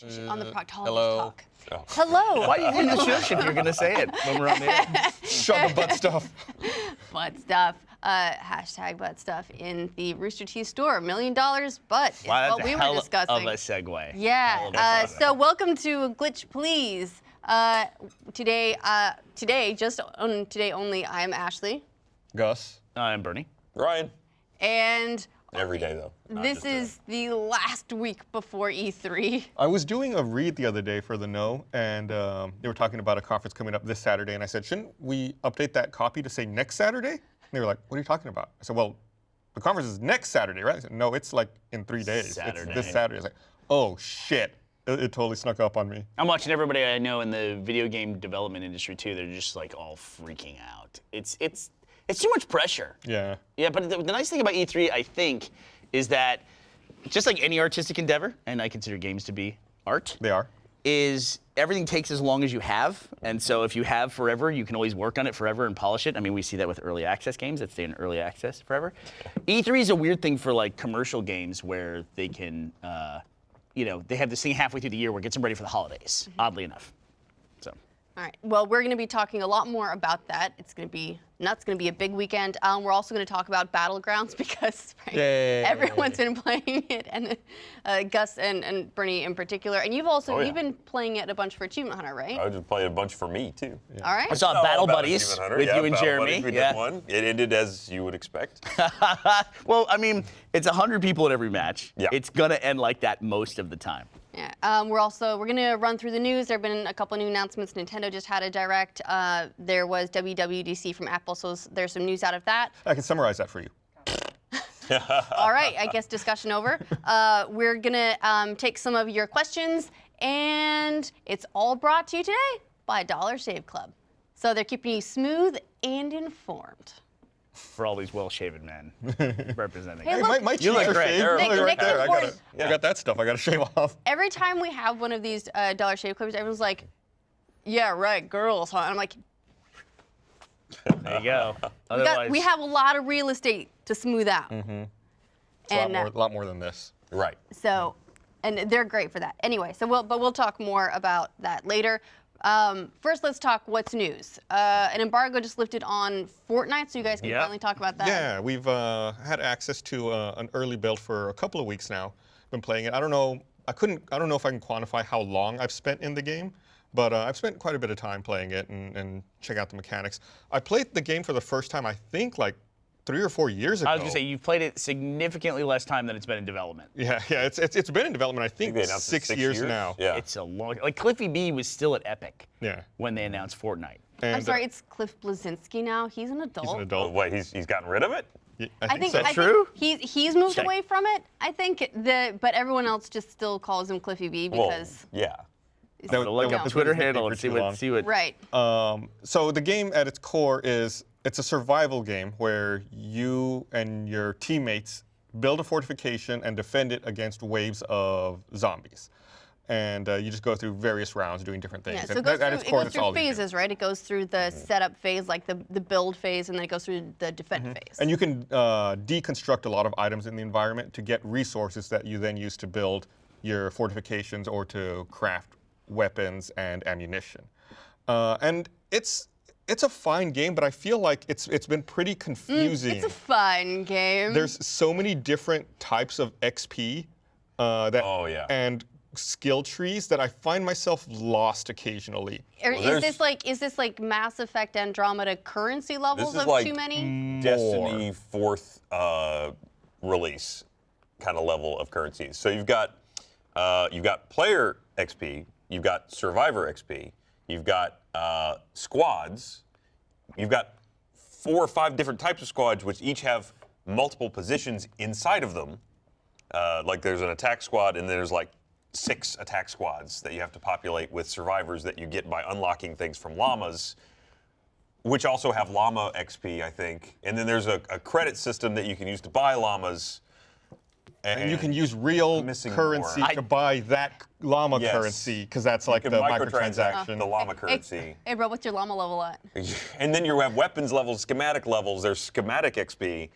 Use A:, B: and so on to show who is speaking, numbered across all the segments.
A: on the proctologist
B: hello.
A: talk.
C: Oh.
A: Hello.
D: Why are you doing the shush if you're going to say it when we're on the air?
B: Shove the butt stuff.
A: Butt stuff. Hashtag butt stuff in the Rooster Teeth store. $1 million butt is
D: Wow,
A: what
D: that's
A: we
D: a
A: were
D: hell
A: discussing.
D: of a segue.
A: Yeah. So welcome to Glitch Please. Today only, I am Ashley.
B: Gus.
D: I'm Bernie.
C: Ryan.
A: And
C: Every day, though. not
A: this
C: just today.
A: is the last week before E3.
B: I was doing a read the other day for The Know, and they were talking about a conference coming up this Saturday, and I said, shouldn't we update that copy to say next Saturday? And they were like, what are you talking about? I said, well, the conference is next Saturday, right? I said, no, it's like in 3 days.
D: Saturday.
B: It's this Saturday. I was like, oh, shit. It totally snuck up on me.
D: I'm watching everybody I know in the video game development industry too. They're just like all freaking out. It's too much pressure.
B: Yeah.
D: Yeah, but the nice thing about E3, I think, is that just like any artistic endeavor, and I consider games to be art,
B: They are.
D: is everything takes as long as you have. And so if you have forever, you can always work on it forever and polish it. I mean, we see that with early access games that stay in early access forever. E3 is a weird thing for like commercial games where they can, they have this thing halfway through the year where it gets them ready for the holidays, oddly enough. So.
A: All right. Well, we're going to be talking a lot more about that. It's going to be nuts. Going to be a big weekend. We're also going to talk about Battlegrounds because
B: Yay.
A: everyone's been playing it, and Gus and Bernie in particular. And you've also
C: Oh, yeah.
A: you've been playing it a bunch for Achievement Hunter, right?
C: I just played a bunch for me, too.
A: All right.
D: I saw
C: Oh,
D: Battle
C: about
D: Buddies
C: Achievement Hunter.
D: with
C: Yeah,
D: you and
C: Battle
D: Jeremy.
C: Buddies, we
D: yeah.
C: did one. It ended as you would expect.
D: Well, I mean, it's 100 people at every match.
C: Yeah.
D: It's gonna end like that most of the time.
A: Yeah. We're going to run through the news. There have been a couple new announcements. Nintendo just had a direct. There was WWDC from Apple, so there's some news out of that.
B: I can summarize that for you.
A: All right, I guess discussion over. We're gonna take some of your questions, and it's all brought to you today by Dollar Shave Club. So they're keeping you smooth and informed.
D: For all these well-shaven men representing.
A: Hey,
B: Hey,
A: look,
B: my
D: you
B: cheeks
D: look
B: are
D: great.
B: shaved.
C: They're
B: Look
A: Nick-
B: right
A: Nick
B: there.
A: Nick
C: Yeah.
B: I got that stuff I got to shave off.
A: Every time we have one of these Dollar Shave Clubs, everyone's like, "Yeah, right, girls." Huh? And I'm like,
D: There you go.
A: we have a lot of real estate to smooth out.
B: It's
A: And
B: a lot more than this.
C: Right.
A: so, and they're great for that. Anyway, so we'll talk more about that later. First, let's talk what's news. An embargo just lifted on Fortnite, so you guys can
D: Yeah.
A: finally talk about that.
B: Yeah, we've had access to an early build for a couple of weeks now. Been playing it. I don't know if I can quantify how long I've spent in the game, but I've spent quite a bit of time playing it and check out the mechanics. I played the game for the first time, I think, like 3 or 4 years ago.
D: I was gonna say you've played it significantly less time than it's been in development.
B: Yeah, it's been in development, I think,
C: they announced it
B: 6 years now.
C: Yeah.
D: It's a long. Like Cliffy B was still at Epic.
B: Yeah.
D: When they announced Fortnite.
B: And,
A: I'm sorry, it's Cliff Blazinski now. He's an adult.
B: he's an
C: Oh,
B: adult.
C: wait, he's gotten rid of it?
B: Yeah,
A: I think
B: so.
D: true?
A: he's moved
D: Check.
A: away from it. I think but everyone else just still calls him Cliffy B because
C: Well, yeah.
B: That
D: So look
B: that
D: up the
B: was
D: Twitter
B: nickname
D: handle
B: for
D: and see
B: too
D: what
B: long.
A: right.
B: So the game at its core it's a survival game where you and your teammates build a fortification and defend it against waves of zombies. And you just go through various rounds doing different things.
A: Yeah, so
B: And
A: it goes
B: at its
A: through,
B: core,
A: it goes
B: that's
A: through
B: all you do.
A: phases, right? It goes through the setup phase, like the build phase, and then it goes through the defend phase.
B: And you can deconstruct a lot of items in the environment to get resources that you then use to build your fortifications or to craft weapons and ammunition. And it's a fine game, but I feel like it's been pretty confusing.
A: It's a fun game.
B: There's so many different types of XP
C: Oh, yeah.
B: and skill trees that I find myself lost occasionally.
A: Is this like Mass Effect Andromeda currency levels
C: is
A: of
C: like
A: too many?
C: Destiny 4th release kind of level of currencies. So you've got player XP, you've got survivor XP, you've got squads, you've got 4 or 5 different types of squads which each have multiple positions inside of them. Like there's an attack squad and there's like 6 attack squads that you have to populate with survivors that you get by unlocking things from llamas, which also have llama XP, I think. And then there's a credit system that you can use to buy llamas.
B: And you can use real
C: missing
B: currency
C: more.
B: to buy that llama
C: Yes.
B: currency, because that's like
C: You
B: the
C: can
B: microtransaction.
C: the llama currency.
A: Hey, bro, what's your llama level at?
C: And then you have weapons levels, schematic levels. There's schematic XP.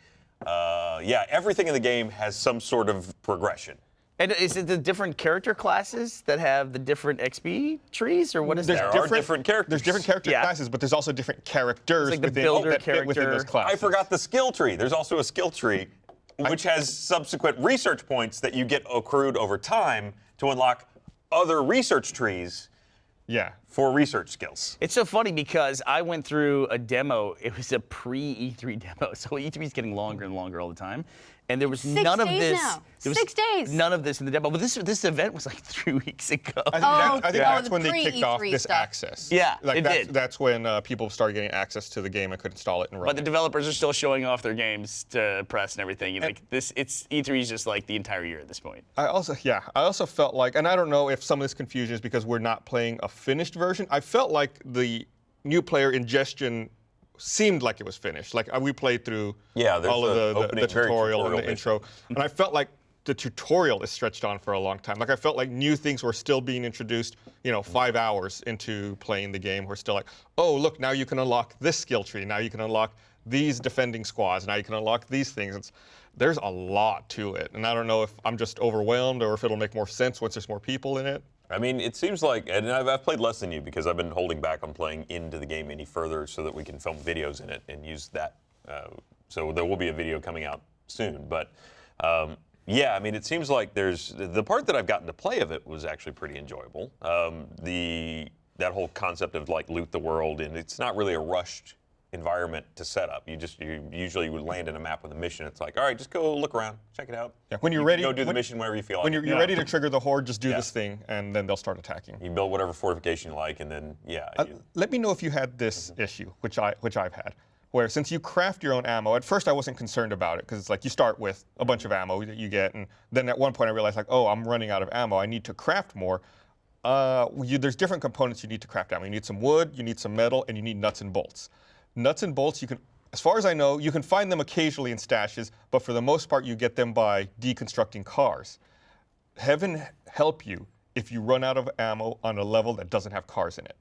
C: Yeah, everything in the game has some sort of progression.
D: And is it the different character classes that have the different XP trees, or what is
B: There's
D: that?
C: There are different characters.
B: There's different character
D: Yeah.
B: classes, but there's also different characters
D: like the
B: within,
D: builder
B: that fit within those
D: character.
B: classes.
C: I forgot the skill tree. There's also a skill tree, which has subsequent research points that you get accrued over time to unlock other research trees
B: Yeah.
C: for research skills.
D: It's so funny because I went through a demo. It was a pre-E3 demo, so E3 is getting longer and longer all the time. And there was
A: 6
D: none of
A: days
D: this.
A: now.
D: there was
A: 6 days.
D: None of this in the demo. But this event was like 3 weeks ago.
B: I think
A: the
B: that's when they kicked off
A: pre-E3
B: this
A: stuff.
B: access.
D: Yeah,
B: like
D: it did.
B: That's when people started getting access to the game and could install it and run
D: But the
B: it.
D: developers are still showing off their games to press and everything. And like this, it's E3 is just like the entire year at this point.
B: I also felt like, and I don't know if some of this confusion is because we're not playing a finished version. I felt like the new player ingestion seemed like it was finished. Like we played through
C: Yeah, there's
B: all of
C: the
B: the
C: opening, very
B: tutorial and the
C: tutorial
B: intro, and I felt like the tutorial is stretched on for a long time. Like I felt like new things were still being introduced, 5 hours into playing the game. We're still like, oh, look, now you can unlock this skill tree. Now you can unlock these defending squads. Now you can unlock these things. There's a lot to it. And I don't know if I'm just overwhelmed or if it'll make more sense once there's more people in it.
C: I mean, it seems like, and I've played less than you because I've been holding back on playing into the game any further so that we can film videos in it and use that. So there will be a video coming out soon. But yeah, I mean, it seems like the part that I've gotten to play of it was actually pretty enjoyable. That whole concept of like loot the world, and it's not really a rushed environment to set up. You usually would land in a map with a mission. It's like, all right, just go look around, check it out.
B: Yeah, when you're
C: You
B: ready,
C: go do the mission whenever you feel like.
B: When you're ready to trigger the horde, just do
C: Yeah.
B: this thing, and then they'll start attacking.
C: You build whatever fortification you like, and then
B: Let me know if you had this issue, which I've had, where since you craft your own ammo, at first I wasn't concerned about it because it's like you start with a bunch of ammo that you get, and then at one point I realized like, oh, I'm running out of ammo. I need to craft more. There's different components you need to craft ammo. You need some wood, you need some metal, and you need nuts and bolts. Nuts and bolts, you can, as far as I know, you can find them occasionally in stashes, but for the most part, you get them by deconstructing cars. Heaven help you if you run out of ammo on a level that doesn't have cars in it,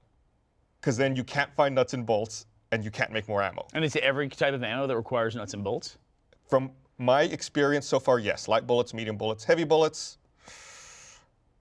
B: because then you can't find nuts and bolts, and you can't make more ammo.
D: And is it every type of ammo that requires nuts and bolts?
B: From my experience so far, yes. Light bullets, medium bullets, heavy bullets,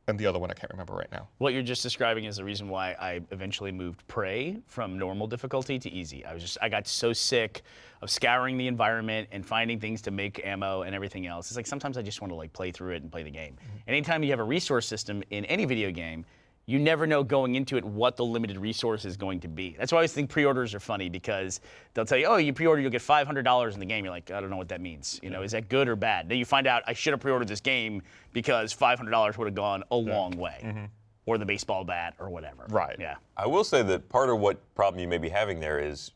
B: and the other one I can't remember right now.
D: What you're just describing is the reason why I eventually moved Prey from normal difficulty to easy. I got so sick of scouring the environment and finding things to make ammo and everything else. It's like sometimes I just want to like play through it and play the game. Anytime you have a resource system in any video game, you never know going into it what the limited resource is going to be. That's why I always think pre-orders are funny because they'll tell you, oh, you pre-order, you'll get $500 in the game. You're like, I don't know what that means. Is that good or bad? Then you find out I should have pre-ordered this game because $500 would have gone a long way. Or the baseball bat or whatever.
B: Right.
D: Yeah.
C: I will say that part of what problem you may be having there is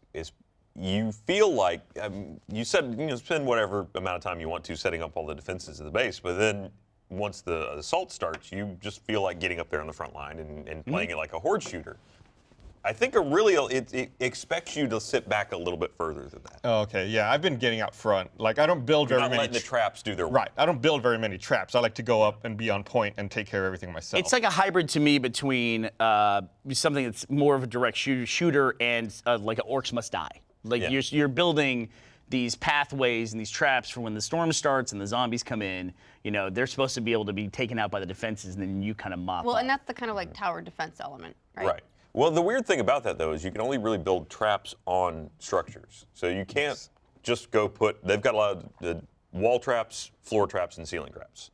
C: you feel like you said spend whatever amount of time you want to setting up all the defenses of the base, but then once the assault starts, you just feel like getting up there on the front line and playing it like a horde shooter. I think it expects you to sit back a little bit further than that.
B: Oh, okay, yeah, I've been getting out front. Like I don't build
C: You're
B: very
C: not
B: many.
C: letting the traps do their work.
B: Right, I don't build very many traps. I like to go up and be on point and take care of everything myself.
D: It's like a hybrid to me between something that's more of a direct shooter and like an Orcs Must Die. Like
C: Yeah.
D: you're building these pathways and these traps for when the storm starts and the zombies come in. They're supposed to be able to be taken out by the defenses, and then you kind of mop
A: Well,
D: up.
A: and that's the kind of like tower defense element, right?
C: Right. Well, the weird thing about that, though, is you can only really build traps on structures. So you can't just go they've got a lot of the wall traps, floor traps, and ceiling traps.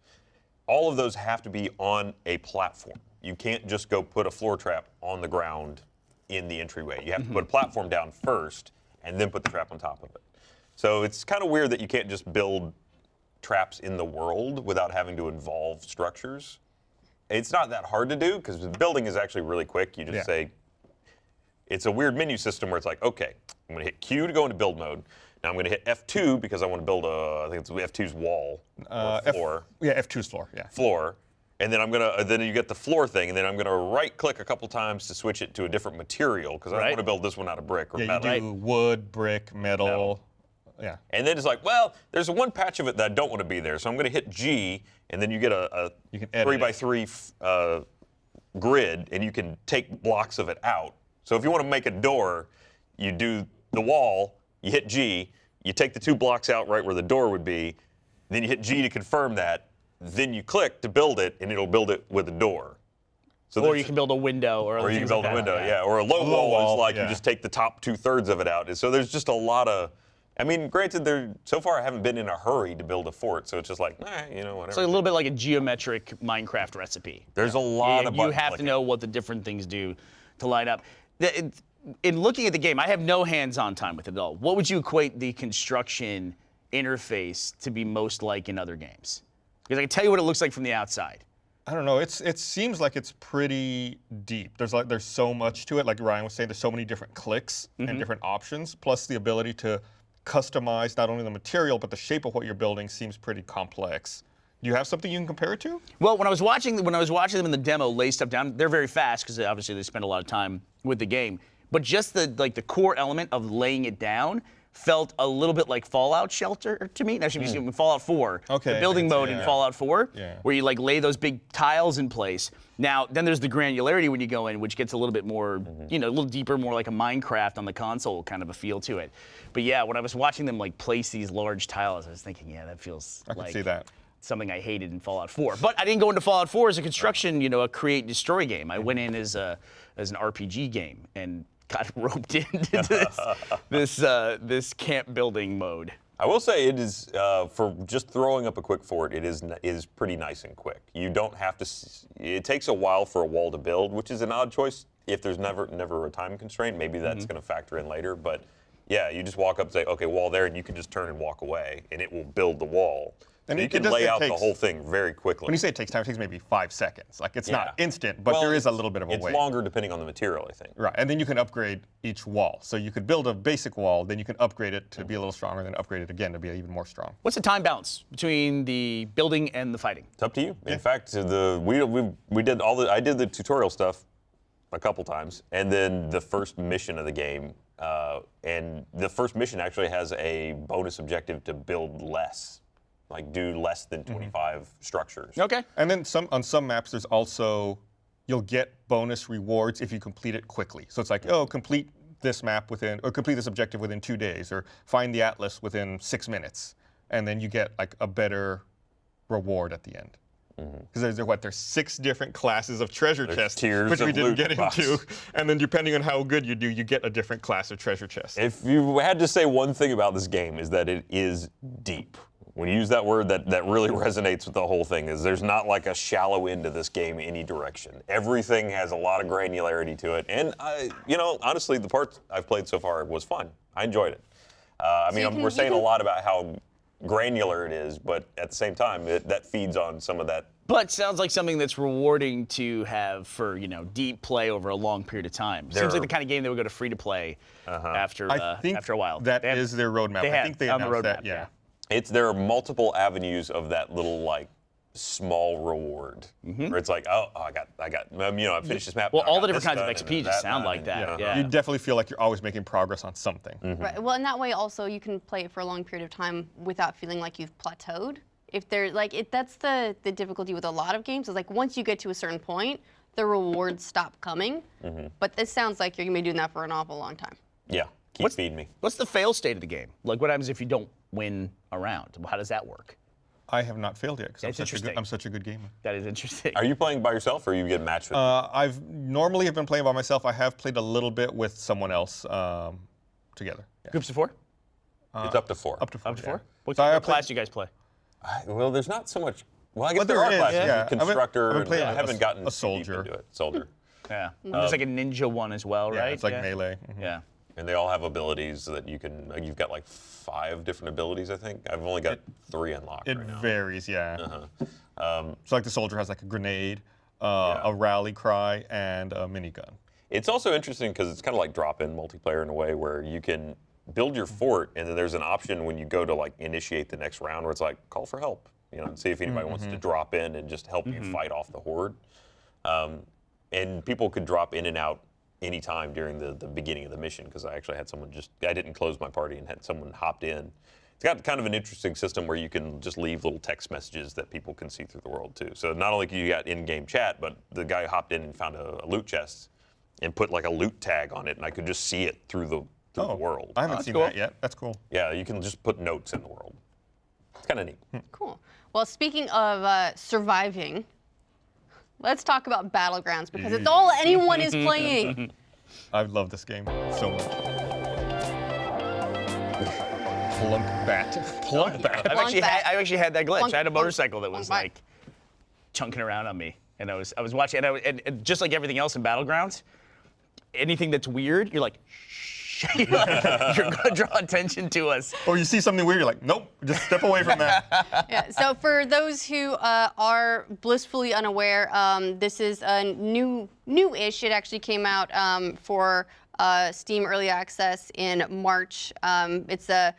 C: All of those have to be on a platform. You can't just go put a floor trap on the ground in the entryway. You have to put a platform down first and then put the trap on top of it. So it's kind of weird that you can't just build traps in the world without having to involve structures. It's not that hard to do because the building is actually really quick. You just say, it's a weird menu system where it's like, okay, I'm going to hit Q to go into build mode. Now I'm going to hit F2 because I want to build I think it's F2's wall or floor.
B: F2's floor, yeah.
C: Floor. And then then you get the floor thing, and then I'm going to right click a couple times to switch it to a different material because I want to build this one out of brick or metal.
B: You do wood, brick, metal. Yeah.
C: And then it's like, well, there's one patch of it that I don't want to be there, so I'm going to hit G, and then you get a
B: You can edit
C: 3x3 grid, and you can take blocks of it out. So if you want to make a door, you do the wall, you hit G, you take the 2 blocks out right where the door would be, then you hit G to confirm that, then you click to build it, and it'll build it with a door. So
D: Or you can build a window, or
C: you can
D: things
C: build
D: like
C: a
D: that.
C: window, yeah. Or a low
B: low
C: wall
B: wall,
C: is like
B: yeah.
C: you just take the top 2/3 of it out. So there's just a lot of. I mean, granted, so far I haven't been in a hurry to build a fort, so it's just like, whatever.
D: It's like a little bit like a geometric Minecraft recipe.
C: There's a lot of
D: You
C: button
D: have to
C: clicking.
D: know what the different things do to line up. In looking at the game, I have no hands-on time with it at all. What would you equate the construction interface to be most like in other games? Because I can tell you what it looks like from the outside.
B: I don't know. It seems like it's pretty deep. There's so much to it. Like Ryan was saying, there's so many different clicks and different options, plus the ability to customize not only the material but the shape of what you're building seems pretty complex. Do you have something you can compare it to?
D: Well, when I was watching them in the demo lay stuff down, they're very fast because obviously they spend a lot of time with the game. But just the core element of laying it down felt a little bit like Fallout Shelter to me. Actually, if you see in Fallout 4,
B: Okay,
D: the building mode in
B: yeah.
D: Fallout 4,
B: Yeah.
D: where you like lay those big tiles in place. Now, then there's the granularity when you go in, which gets a little bit more, a little deeper, more like a Minecraft on the console kind of a feel to it. But yeah, when I was watching them like place these large tiles, I was thinking, yeah, that feels
B: I can
D: like
B: see that.
D: something I hated in Fallout 4. But I didn't go into Fallout 4 as a construction, a create destroy game. I went in as an RPG game and got roped into this camp building mode.
C: I will say it is for just throwing up a quick fort. It is pretty nice and quick. You don't have to. It takes a while for a wall to build, which is an odd choice. If there's never a time constraint, maybe that's going to factor in later. But yeah, you just walk up and say, okay, wall there, and you can just turn and walk away, and it will build the wall.
B: And
C: So you can lay out the whole thing very quickly.
B: When you say it takes time, it takes maybe 5 seconds. Like it's
C: Yeah.
B: not instant, but
C: Well,
B: there is a little bit of a
C: It's
B: wait.
C: longer depending on the material, I think.
B: Right, and then you can upgrade each wall. So you could build a basic wall, then you can upgrade it to be a little stronger, then upgrade it again to be even more strong.
D: What's the time balance between the building and the fighting?
C: It's up to you. In fact, we did I did the tutorial stuff a couple times, and then the first mission of the game, and the first mission actually has a bonus objective to build less, like do less than 25 structures.
D: Okay.
B: And then on some maps, there's also, you'll get bonus rewards if you complete it quickly. So it's like, complete this map or complete this objective within 2 days, or find the atlas within 6 minutes. And then you get like a better reward at the end. Because there's 6 different classes of treasure chests,
C: tiers
B: which we
C: of
B: didn't
C: loot
B: get
C: boxes.
B: into. And then depending on how good you do, you get a different class of treasure chest.
C: If you had to say one thing about this game, is that it is deep. When you use that word, that really resonates with the whole thing. Is there's not like a shallow end to this game any direction. Everything has a lot of granularity to it, and honestly, the parts I've played so far was fun. I enjoyed it. We're saying a lot about how granular it is, but at the same time, that feeds on some of that.
D: But sounds like something that's rewarding to have for deep play over a long period of time. Seems like the kind of game that would go to free to play after
B: I think
D: after a while.
B: that is their roadmap. I think they
D: on the
B: announced
D: roadmap.
B: that, yeah.
C: There are multiple avenues of that little like small reward, where it's like, I finished this map.
D: Well,
C: now I
D: all
C: got
D: the different
C: this
D: kinds of
C: done,
D: XP
C: and
D: just
C: that
D: sound
C: done,
D: like
C: and-
D: that.
B: You
D: Yeah.
B: definitely feel like you're always making progress on something.
A: Right. Well, in that way, also you can play it for a long period of time without feeling like you've plateaued. If they're that's the difficulty with a lot of games. Is like once you get to a certain point, the rewards stop coming. But this sounds like you're gonna be doing that for an awful long time.
C: Yeah, keep feeding me.
D: What's the fail state of the game? Like, what happens if you don't win a round? How does that work?
B: I have not failed yet because
D: That's interesting.
B: I'm such a good gamer.
D: That is interesting.
C: Are you playing by yourself, or you get matched with?
B: I've normally have been playing by myself. I have played a little bit with someone else together. Yeah.
D: Groups of 4?
C: It's up to 4.
B: Up to 4.
D: Up to 4?
B: yeah.
D: What
B: So I
D: what
B: played-
D: class do you guys play?
C: Well, there's not so much. Well, I guess
B: Well,
C: there
B: there
C: are
B: is,
C: classes.
B: yeah. I've been-
C: Constructor.
B: I've been playing
C: I haven't gotten
B: a
C: too deep
B: soldier.
C: into it. Soldier.
D: Yeah. There's like a ninja one as well,
B: Yeah,
D: right?
B: it's like melee.
D: Yeah.
C: And they all have abilities that you can. You've got like 5 different abilities, I think. I've only got 3 unlocked
B: It
C: right now.
B: varies, yeah. So like the soldier has like a grenade, a rally cry, and a minigun.
C: It's also interesting because it's kind of like drop-in multiplayer in a way where you can build your fort, and then there's an option when you go to like initiate the next round where it's like call for help, and see if anybody wants to drop in and just help you fight off the horde. And people could drop in and out anytime during the beginning of the mission, because I actually had someone I didn't close my party and had someone hopped in. It's got kind of an interesting system where you can just leave little text messages that people can see through the world too. So not only can you got in-game chat, but the guy hopped in and found a loot chest and put like a loot tag on it, and I could just see it through the world.
B: I haven't
D: that's
B: seen
D: cool.
B: that yet. That's cool.
C: Yeah, you can just put notes in the world. It's kind of neat.
A: Cool. Well, speaking of surviving, let's talk about Battlegrounds because it's all anyone is playing.
B: I love this game so much. Plunk bat.
D: I've actually had that glitch.
A: Plunk,
D: I had a
A: plunk,
D: motorcycle that was
A: plunk,
D: like chunking around on me, and I was watching, and just like everything else in Battlegrounds, anything that's weird, you're like, shh, you're gonna draw attention to us.
B: Or you see something weird, you're like, nope, just step away from that.
A: Yeah, so for those who are blissfully unaware, this is a new-ish. It actually came out for Steam Early Access in March. It's a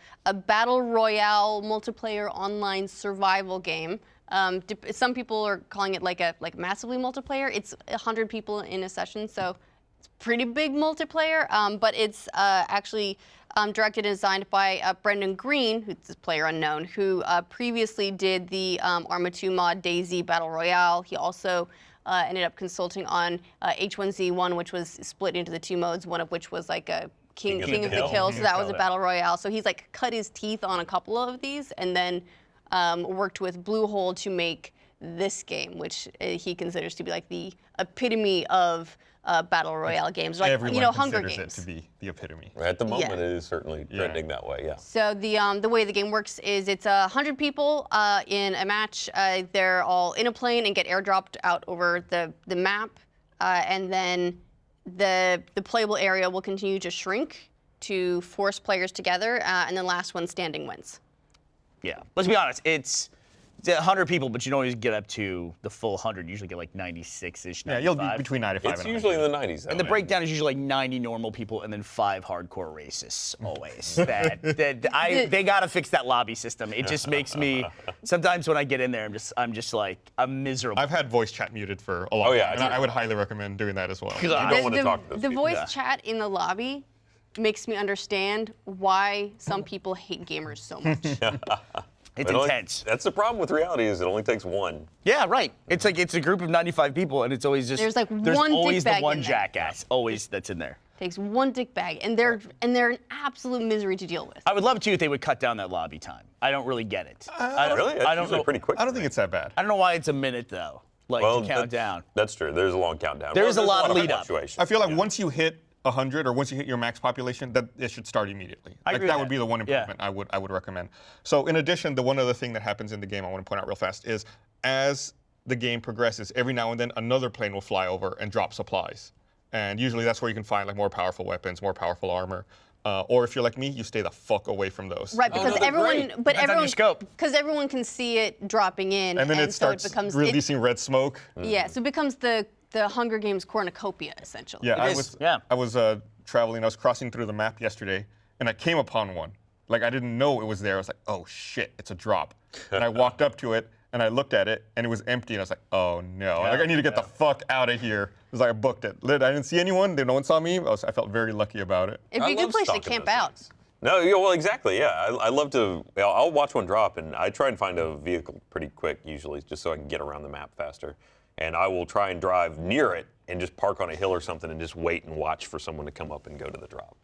A: battle royale multiplayer online survival game. Some people are calling it like massively multiplayer. It's 100 people in a session, so it's pretty big multiplayer. But it's actually directed and designed by Brendan Green, who's a player unknown, who previously did the Arma 2 mod DayZ Battle Royale. He also ended up consulting on H1Z1, which was split into the 2 modes, one of which was like a King of the Kill, so that was a battle royale. So he's like cut his teeth on a couple of these, and then worked with Bluehole to make this game, which he considers to be like the epitome of battle royale games, like
B: Everyone
A: Hunger
B: considers
A: Games.
B: it to be the epitome.
C: At the moment,
A: Yeah.
C: it is certainly trending that way. Yeah.
A: So the way the game works is it's 100 people in a match. They're all in a plane and get airdropped out over the map, and then the playable area will continue to shrink to force players together, and then last one standing wins.
D: Yeah, let's be honest, it's 100 people, but you don't always get up to the full 100. You usually get like 96-ish, 95.
B: Yeah, you'll be between 95
C: It's
B: and
C: usually
B: 100.
C: in the 90s. Though,
D: And the
C: man.
D: breakdown is usually like 90 normal people and then 5 hardcore racists, always. They gotta fix that lobby system. It just makes me, sometimes when I get in there, I'm miserable.
B: I've had voice chat muted for a long
C: Oh, yeah,
B: time, and I would highly recommend doing that as well.
C: You don't want to talk to those
A: The
C: people.
A: voice chat in the lobby makes me understand why some people hate gamers so much.
D: It's
C: It only-
D: intense.
C: That's the problem with reality is it only takes one.
D: Yeah, right. It's like it's a group of 95 people, and it's always just
A: There's like one
D: always the
A: dickbag
D: one
A: in there.
D: jackass, always that's in there.
A: Takes one dick bag, and they're an absolute misery to deal with.
D: I would love too if they would cut down that lobby time. I don't really get it.
C: Really? That's
D: I don't
C: usually
D: know.
C: pretty quick.
B: I don't think it's that bad.
D: I don't know why it's a minute though. Like to count down.
C: That's true. There's a long countdown.
D: There's a lot of
C: of
D: lead up.
C: fluctuation.
B: I feel like once you hit 100 or once you hit your max population, that it should start immediately.
D: I
B: Like
D: agree
B: that
D: with
B: would be
D: that.
B: the one improvement I would recommend. So in addition, the one other thing that happens in the game I want to point out real fast is as the game progresses, every now and then another plane will fly over and drop supplies. And usually that's where you can find like more powerful weapons, more powerful armor. Or if you're like me, you stay the fuck away from those.
A: Right, because
C: no, they're
A: everyone,
C: great.
A: but
D: Depends on your scope.
A: because everyone can see it dropping in,
B: And then it
A: so
B: starts
A: it becomes
B: releasing red smoke.
A: yeah, so it becomes the Hunger Games cornucopia essentially.
B: Yeah,
D: is, yeah.
B: I was traveling. I was crossing through the map yesterday, and I came upon one. Like I didn't know it was there. I was like, oh shit, it's a drop. And I walked up to it, and I looked at it, and it was empty. And I was like, oh no, like, I need to get the fuck out of here. It was like I booked it. I didn't see anyone. No one saw me. I felt very lucky about it.
A: It'd be a
C: I
A: good
C: love
A: place to
C: stalking
A: camp
C: those
A: out.
C: things. No, yeah, well, exactly. Yeah, I love to. I'll watch one drop, and I try and find a vehicle pretty quick, usually, just so I can get around the map faster. And I will try and drive near it and just park on a hill or something and just wait and watch for someone to come up and go to the drop.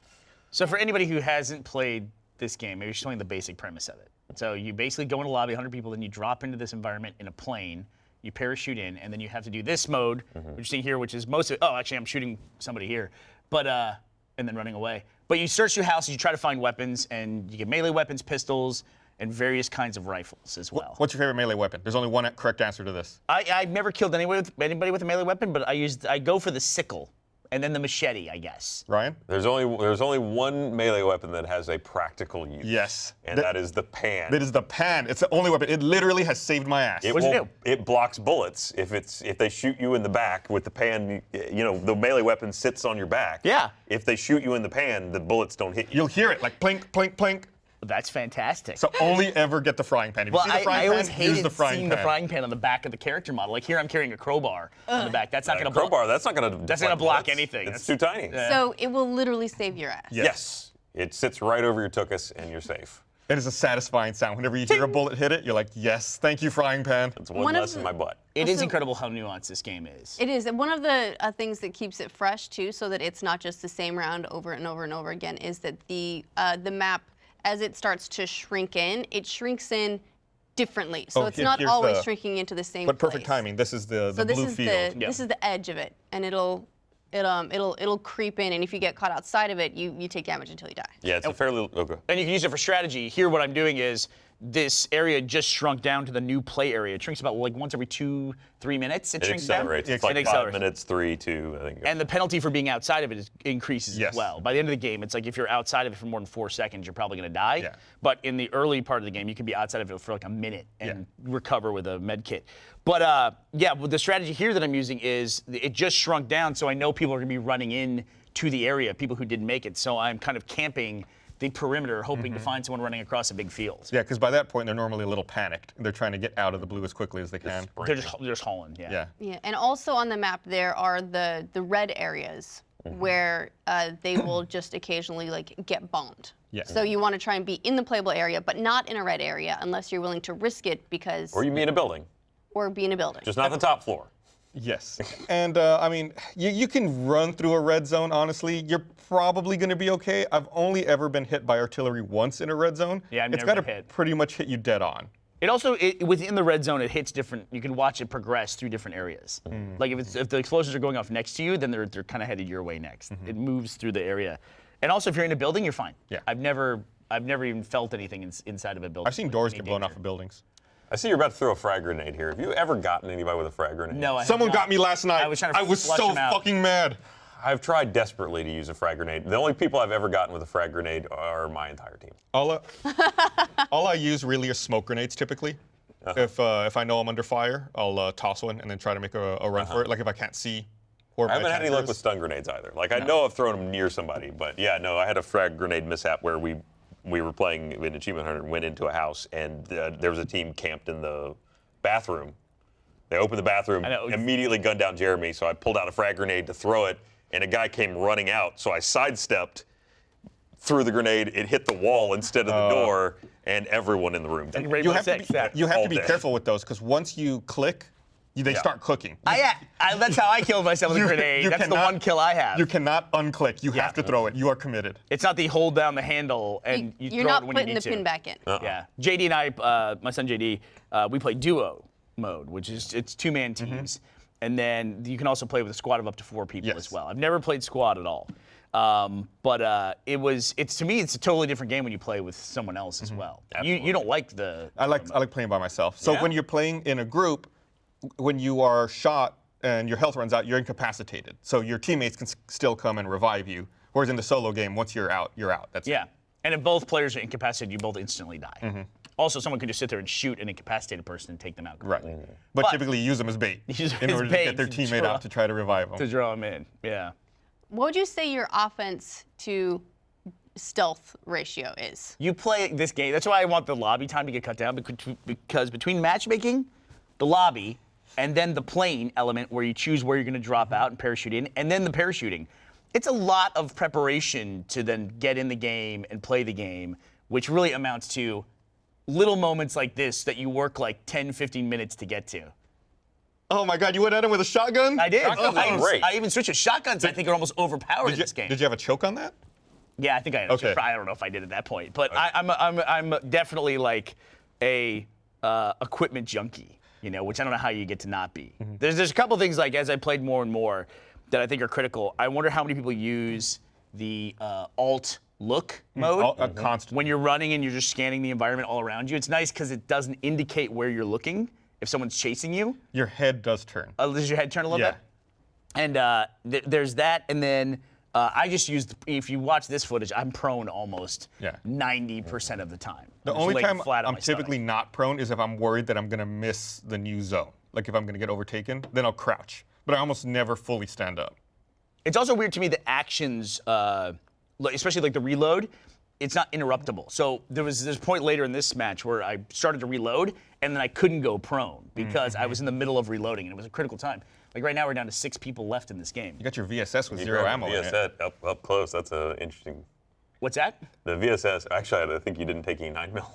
D: So for anybody who hasn't played this game, maybe just showing the basic premise of it. So you basically go in a lobby, 100 people, then you drop into this environment in a plane, you parachute in, and then you have to do this mode, which you see here, which is most of it. Oh, actually, I'm shooting somebody here, but and then running away. But you search your house, you try to find weapons, and you get melee weapons, pistols, and various kinds of rifles as well.
B: What's your favorite melee weapon? There's only one correct answer to this.
D: I've never killed anybody with a melee weapon, but I go for the sickle, and then the machete, I guess.
B: Ryan?
C: There's only one melee weapon that has a practical use.
B: Yes.
C: And that is the pan.
B: That is the pan. It's the only weapon. It literally has saved my ass.
C: It
D: What's it do?
C: It blocks bullets if they shoot you in the back with the pan. The melee weapon sits on your back.
D: Yeah.
C: If they shoot you in the pan, the bullets don't hit you.
B: You'll hear it like plink, plink, plink.
D: That's fantastic.
B: So only ever get the frying pan. If
D: well,
B: you see the
D: I
B: frying
D: always
B: pan, use
D: hated
B: the frying
D: seeing
B: pan.
D: the frying pan on the back of the character model. Like here, I'm carrying a crowbar on the back. That's not going to
C: crowbar. That's not going to.
D: That's not gonna block anything.
C: It's too tiny.
A: So it will literally save your ass.
C: Yes. It sits right over your tuchus and you're safe.
B: It is a satisfying sound. Whenever you hear a bullet hit it, you're like, yes, thank you, frying pan.
C: It's one
A: One of
C: less in
A: the-
C: my butt.
D: It is
A: Also-
D: incredible how nuanced this game is.
A: It is, and one of the things that keeps it fresh too, so that it's not just the same round over and over and over again, is that the map, as it starts to shrink in, it shrinks in differently. So
B: Oh,
A: it's not
B: here's
A: always
B: the-
A: shrinking into the same
B: But perfect
A: place.
B: timing. This is the
A: So this
B: blue
A: is
B: field.
A: this is the edge of it, and it'll creep in, and if you get caught outside of it, you take damage until you die.
C: Yeah, it's a fairly okay.
D: And you can use it for strategy. Here, what I'm doing is this area just shrunk down to the new play area. It shrinks about like once every 2-3 minutes. It
C: It
D: shrinks down.
C: accelerates. It's
B: It
C: like 5
D: accelerates.
C: minutes, 3, 2, I think.
D: And the penalty for being outside of it increases
B: Yes.
D: as well. By the end of the game, it's like if you're outside of it for more than 4 seconds, you're probably going to die.
B: Yeah.
D: But in the early part of the game, you can be outside of it for like a minute and recover with a med kit. But yeah, with the strategy here that I'm using is it just shrunk down, so I know people are going to be running in to the area, people who didn't make it. So I'm kind of camping the perimeter, hoping to find someone running across a big field.
B: Yeah, because by that point they're normally a little panicked. They're trying to get out of the blue as quickly as they can.
D: They're just hauling. Yeah.
B: Yeah.
A: Yeah, and also on the map there are the red areas where they will just occasionally like get bombed.
B: Yeah.
A: So you want to try and be in the playable area, but not in a red area unless you're willing to risk it because
C: Or you mean a building,
A: or be in a building.
C: just not the top floor.
B: Yes. And I mean, you can run through a red zone, honestly. You're probably going to be okay. I've only ever been hit by artillery once in a red zone.
D: Yeah, I've
B: It's
D: never
B: got to
D: been hit.
B: pretty much hit you dead on.
D: It also within the red zone, it hits different. You can watch it progress through different areas. Like if the explosions are going off next to you, then they're kind of headed your way next. It moves through the area, and also if you're in a building, you're fine.
B: Yeah.
D: I've never even felt anything inside of a building.
B: I've seen
D: with
B: doors
D: any
B: get blown
D: danger.
B: off of buildings.
C: I see you're about to throw a frag grenade here. Have you ever gotten anybody with a frag grenade?
D: No, I have
B: Someone
D: not.
B: got me last night.
D: I was trying to flush
B: so
D: them out.
B: fucking mad.
C: I've tried desperately to use a frag grenade. The only people I've ever gotten with a frag grenade are my entire team.
B: All I use really is smoke grenades typically. If I know I'm under fire, I'll toss one and then try to make a run for it. Like if I can't see where
C: I
B: my
C: haven't had any
B: attacker
C: luck
B: is.
C: with stun grenades either. Like I know I've thrown them near somebody, but yeah, no, I had a frag grenade mishap where we were playing in Achievement Hunter and went into a house and there was a team camped in the bathroom. They opened the bathroom,
D: I know.
C: immediately gunned down Jeremy, so I pulled out a frag grenade to throw it, and a guy came running out, so I sidestepped, threw the grenade, it hit the wall instead of the door, and everyone in the room died.
D: Rainbow
B: You have to
D: Six,
B: be,
D: yeah.
B: you have
C: All
B: to be
C: day.
B: careful with those because once you click, they start cooking.
D: That's how I killed myself with a grenade. That's the one kill I have.
B: You cannot unclick. You have to throw it. You are committed.
D: It's not the hold down the handle and you
A: You're
D: throw
A: not
D: it when you
A: putting
D: need
A: the
D: to.
A: pin back in.
D: Yeah, JD and I, my son JD, we play duo mode, which is it's 2-man teams, and then you can also play with a squad of up to 4 people
B: Yes.
D: as well. I've never played squad at all, but it's to me it's a totally different game when you play with someone else as well. You don't like the
B: I like playing by myself. So
D: Yeah?
B: when you're playing in a group, when you are shot and your health runs out, you're incapacitated. So your teammates can still come and revive you. Whereas in the solo game, once you're out, you're out. That's
D: yeah, and if both players are incapacitated, you both instantly die. Also, someone could just sit there and shoot an incapacitated person and take them out.
B: right. But,
D: But-
B: typically, you use them as bait
D: Use them
B: in
D: as
B: order to
D: bait
B: get their
D: to
B: teammate
D: draw-
B: out to try to revive
D: To
B: them.
D: draw them in, yeah.
A: What would you say your offense to stealth ratio is?
D: You play this game. That's why I want the lobby time to get cut down because between matchmaking, the lobby, and then the plane element where you choose where you're going to drop out and parachute in, and then the parachuting, it's a lot of preparation to then get in the game and play the game, which really amounts to little moments like this that you work like 10, 15 minutes to get to.
B: Oh my God, you went at him with a shotgun?
D: I did.
C: Shotguns are great.
D: I even switched to shotguns. I think are almost overpowered in this game.
B: Did you have a choke on that?
D: Yeah, I think I had.
B: Okay.
D: I don't know if I did at that point, but I'm definitely like a equipment junkie, which I don't know how you get to not be. There's a couple things like as I played more and more that I think are critical. I wonder how many people use the alt look mode
B: Constant.
D: when you're running and you're just scanning the environment all around you. It's nice because it doesn't indicate where you're looking if someone's chasing you.
B: Your head does turn.
D: Does your head turn a little
B: Yeah.
D: bit? And there's that, and then I just used. If you watch this footage, I'm prone almost 90% of the time.
B: The
D: I'm just
B: only
D: laying
B: time
D: flat on
B: I'm
D: my stomach.
B: typically not prone is if I'm worried that I'm going to miss the new zone. Like if I'm going to get overtaken, then I'll crouch. But I almost never fully stand up.
D: It's also weird to me that actions, especially like the reload, it's not interruptible. So there's a point later in this match where I started to reload and then I couldn't go prone because I was in the middle of reloading and it was a critical time. Like right now we're down to 6 people left in this game.
B: You got your VSS with
C: You
B: zero
C: grab
B: ammo in it.
C: VSS up close. That's interesting.
D: What's that?
C: The VSS. Actually, I think you didn't take any 9mm.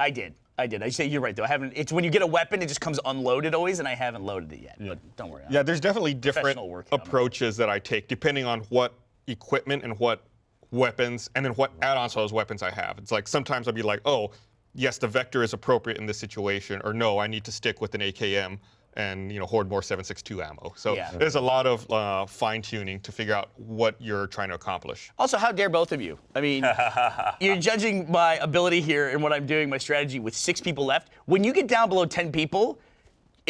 D: I did. I say you're right though. I haven't. It's when you get a weapon, it just comes unloaded always, and I haven't loaded it yet. But don't worry.
B: Yeah, there's definitely different
D: Professional work on it.
B: approaches that I take depending on what equipment and what weapons and then what add-ons to those weapons I have. It's like sometimes I'll be like, oh, yes, the vector is appropriate in this situation, or no, I need to stick with an AKM and hoard more 7.62 ammo. So there's a lot of fine tuning to figure out what you're trying to accomplish.
D: Also, how dare both of you? I mean, you're judging my ability here and what I'm doing, my strategy with 6 people left. When you get down below 10 people,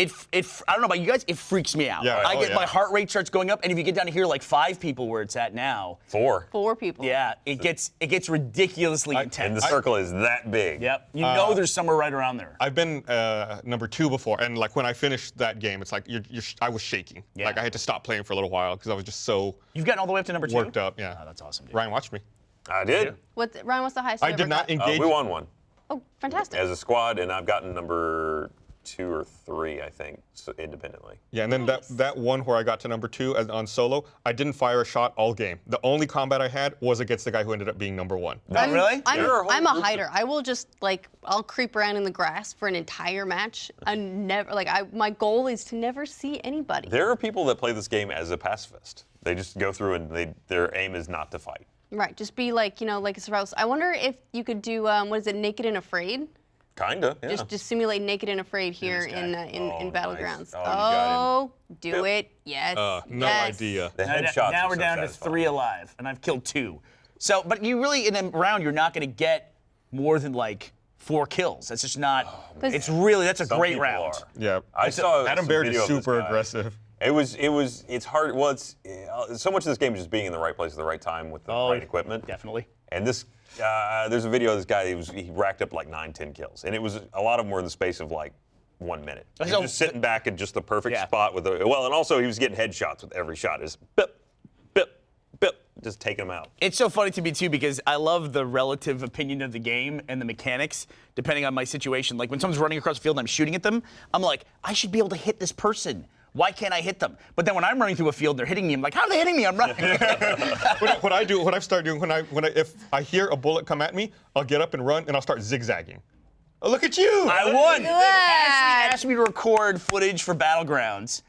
D: I don't know about you guys, it freaks me out.
B: Yeah.
D: My heart rate starts going up, and if you get down to here like 5 people where it's at now,
C: 4.
A: 4 people.
D: yeah, it gets ridiculously intense.
C: And the circle is that big.
D: Yep, you know there's somewhere right around there.
B: I've been number 2 before, and like when I finished that game, it's like I was shaking.
D: Yeah.
B: Like I had to stop playing for a little while because I was just so
D: You've gotten all the way up to number 2?
B: worked up. Yeah.
D: Oh, that's awesome, dude.
B: Ryan watched me.
C: I did.
A: Ryan, what's the highest
B: I
A: you
B: did
A: ever
B: not
A: got?
B: engage.
C: We won one
A: Oh, fantastic.
C: as a squad, and I've gotten number 2 or 3, I think, so independently.
B: Yeah, and then that one where I got to number 2 on solo, I didn't fire a shot all game. The only combat I had was against the guy who ended up being number 1.
D: Really?
A: I'm a hider. I will just I'll creep around in the grass for an entire match. I never my goal is to never see anybody.
C: There are people that play this game as a pacifist. They just go through and their aim is not to fight.
A: Right, just be like a survival. I wonder if you could do what is it, Naked and Afraid?
C: Kinda, yeah.
A: Just simulate Naked and Afraid here
D: This guy.
A: in Battlegrounds.
C: Nice. Oh, you got him.
A: Do it. Yes.
B: No
A: yes.
B: idea.
C: The
D: Now
C: headshots
D: now
C: are
D: we're
C: so
D: down
C: satisfying.
D: to 3 alive, and I've killed 2. So, but you really, in a round, you're not going to get more than like 4 kills. That's just not. That's a
C: Some
D: great
C: people
D: round.
C: are.
B: Yeah.
C: I saw
B: Adam
C: some
B: Baird
C: video
B: is
C: of this
B: super
C: guy.
B: aggressive.
C: It's hard. Well, it's so much of this game is just being in the right place at the right time with the right equipment.
D: Definitely.
C: And this, there's a video of this guy. He racked up like 9-10 kills, and it was a lot of them were in the space of like 1 minute. He was
D: So-
C: just sitting back in just the perfect
D: Yeah.
C: spot with and also he was getting headshots with every shot. Just bip, bip, bip, just taking them out.
D: It's so funny to me too because I love the relative opinion of the game and the mechanics depending on my situation. Like when someone's running across the field and I'm shooting at them, I'm like, I should be able to hit this person. Why can't I hit them? But then when I'm running through a field and they're hitting me, I'm like, how are they hitting me? I'm running.
B: What I've started doing if I hear a bullet come at me, I'll get up and run and I'll start zigzagging. Oh, look at you!
D: I won.
A: that.
D: Ashley asked me to record footage for Battlegrounds.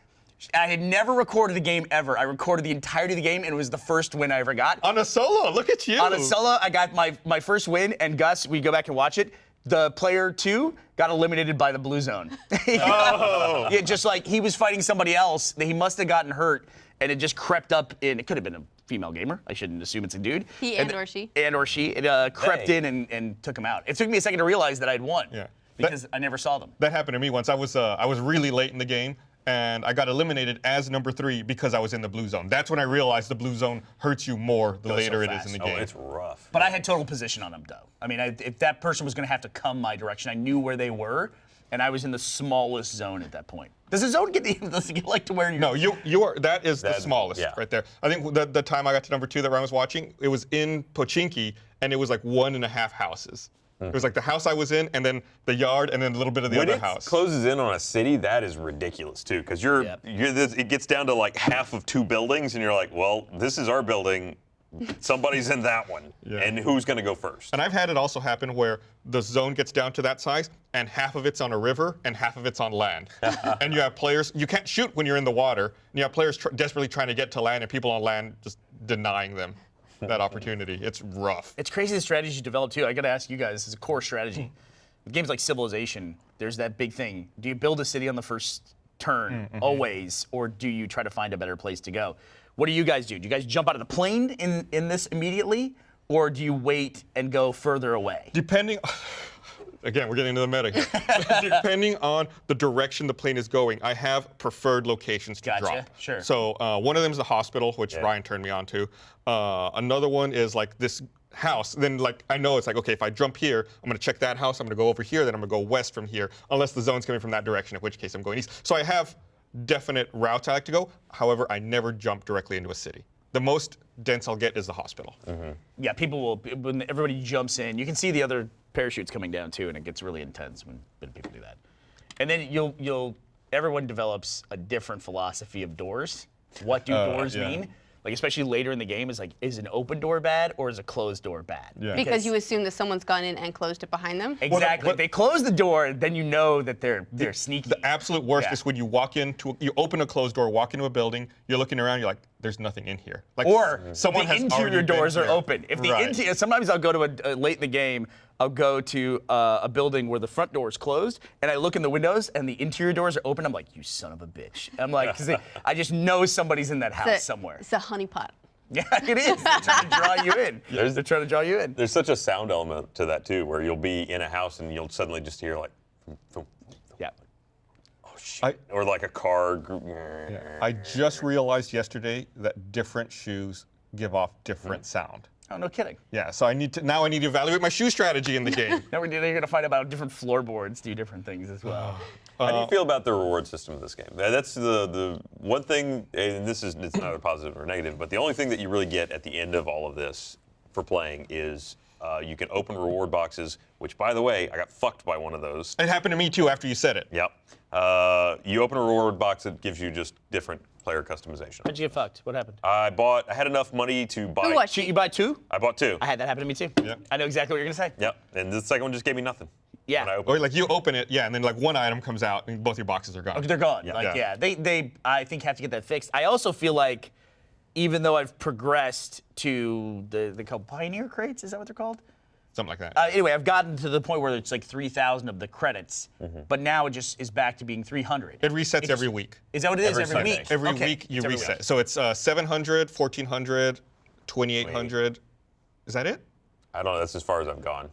D: I had never recorded the game ever. I recorded the entirety of the game, and it was the first win I ever got.
B: On a solo, look at you!
D: On a solo, I got my first win, and Gus, we go back and watch it. The player 2 got eliminated by the blue zone.
B: Oh.
D: Yeah, just like he was fighting somebody else, that he must have gotten hurt, and it just crept up in. It could have been a female gamer. I shouldn't assume it's a dude.
A: He and/or she.
D: And/or she. It crept
C: Hey.
D: in and took him out. It took me a second to realize that I'd won.
B: Yeah.
D: Because I never saw them.
B: That happened to me once. I was really late in the game, and I got eliminated as number 3 because I was in the blue zone. That's when I realized the blue zone hurts you more the
D: Goes so
B: later it is
D: fast.
B: in the
C: Oh,
B: game.
C: it's rough.
D: But I had total position on them, though. I mean, if that person was going to have to come my direction, I knew where they were, and I was in the smallest zone at that point. Does the zone does it get like to where you're?
B: No, you are. That is the
C: That's-
B: smallest
C: yeah.
B: right there. I think the time I got to number 2 that Ryan was watching, it was in Pochinki, and it was like 1.5 houses. It was like the house I was in, and then the yard, and then a little bit of the
C: When
B: other
C: it
B: house.
C: closes in on a city, that is ridiculous too, because it gets down to like half of 2 buildings, and you're like, well, this is our building. Somebody's in that one,
B: Yeah.
C: and who's going to go first?
B: And I've had it also happen where the zone gets down to that size, and half of it's on a river, and half of it's on land. And you have players, you can't shoot when you're in the water, and you have players desperately trying to get to land, and people on land just denying them that opportunity. It's rough.
D: It's crazy the strategy you develop too. I got to ask you guys, this is a core strategy. With games like Civilization, there's that big thing. Do you build a city on the first turn always, or do you try to find a better place to go? What do you guys do? Do you guys jump out of the plane in this immediately, or do you wait and go further away?
B: Depending, again, we're getting into the meta here. Depending on the direction the plane is going, I have preferred locations to
D: Gotcha,
B: drop.
D: sure.
B: So one of them is the hospital, which Ryan turned me on to. Another one is like this house. Then like I know it's like, okay, if I jump here, I'm gonna check that house, I'm gonna go over here, then I'm gonna go west from here, unless the zone's coming from that direction, in which case I'm going east. So I have definite routes I like to go. However, I never jump directly into a city. The most dense I'll get is the hospital.
D: Yeah, people will, when everybody jumps in, you can see the other parachutes coming down too, and it gets really intense when people do that. And then everyone develops a different philosophy of doors. What do doors
B: yeah.
D: mean? Like, especially later in the game, is an open door bad or is a closed door bad?
B: Yeah.
A: Because you assume that someone's gone in and closed it behind them.
D: Exactly.
B: What-
D: If they close the door, then you know that they're sneaky.
B: The absolute worst
D: Yeah.
B: is when you you open a closed door, walk into a building, you're looking around, you're like, there's nothing in here. Like
D: Or
B: someone
D: the
B: has
D: interior
B: already been
D: doors are
B: here.
D: open. If the
B: Right.
D: sometimes I'll go to a late in the game, I'll go to a building where the front door is closed, and I look in the windows, and the interior doors are open. I'm like, you son of a bitch. I'm like, 'cause I just know somebody's in that house somewhere.
A: It's a honeypot.
D: Yeah, it is. They're trying to draw you in. They're trying to draw you in.
C: There's such a sound element to that too, where you'll be in a house and you'll suddenly just hear like,
D: Yeah.
C: oh shit, or like a car.
B: I just realized yesterday that different shoes give off different sound.
D: Oh, no kidding.
B: Yeah, so I need to evaluate my shoe strategy in the game.
D: Now you're going to find out about different floorboards do different things as well.
C: How do you feel about the reward system of this game? That's the one thing, and it's not a positive or negative, but the only thing that you really get at the end of all of this for playing is you can open reward boxes, which, by the way, I got fucked by one of those.
B: It happened to me too after you said it.
C: Yep. You open a reward box that gives you just different player customization.
D: How'd you get fucked? What happened?
C: I had enough money to buy.
A: Who was she?
D: You buy 2?
C: I bought 2.
D: I had that happen to me too.
B: Yep.
D: I know exactly what you're going to say.
C: Yep. And the second one just gave me nothing.
D: Yeah.
C: When I opened
B: Or
C: it.
B: like you open it, yeah, and then like one item comes out and both your boxes are gone.
D: They're gone.
C: Yeah.
D: They I think have to get that fixed. I also feel like even though I've progressed to the called Pioneer crates, is that what they're called?
B: Something like that.
D: Anyway, I've gotten to the point where it's like 3,000 of the credits, but now it just is back to being 300.
B: It resets every week.
D: Is that what it is?
C: Every
D: Every
C: Sunday.
D: week?
B: Every
D: Okay.
B: week you
D: It's every
B: reset.
D: week.
B: So it's 700, 1400, 2800. Is that it?
C: I don't know. That's as far as I've gone.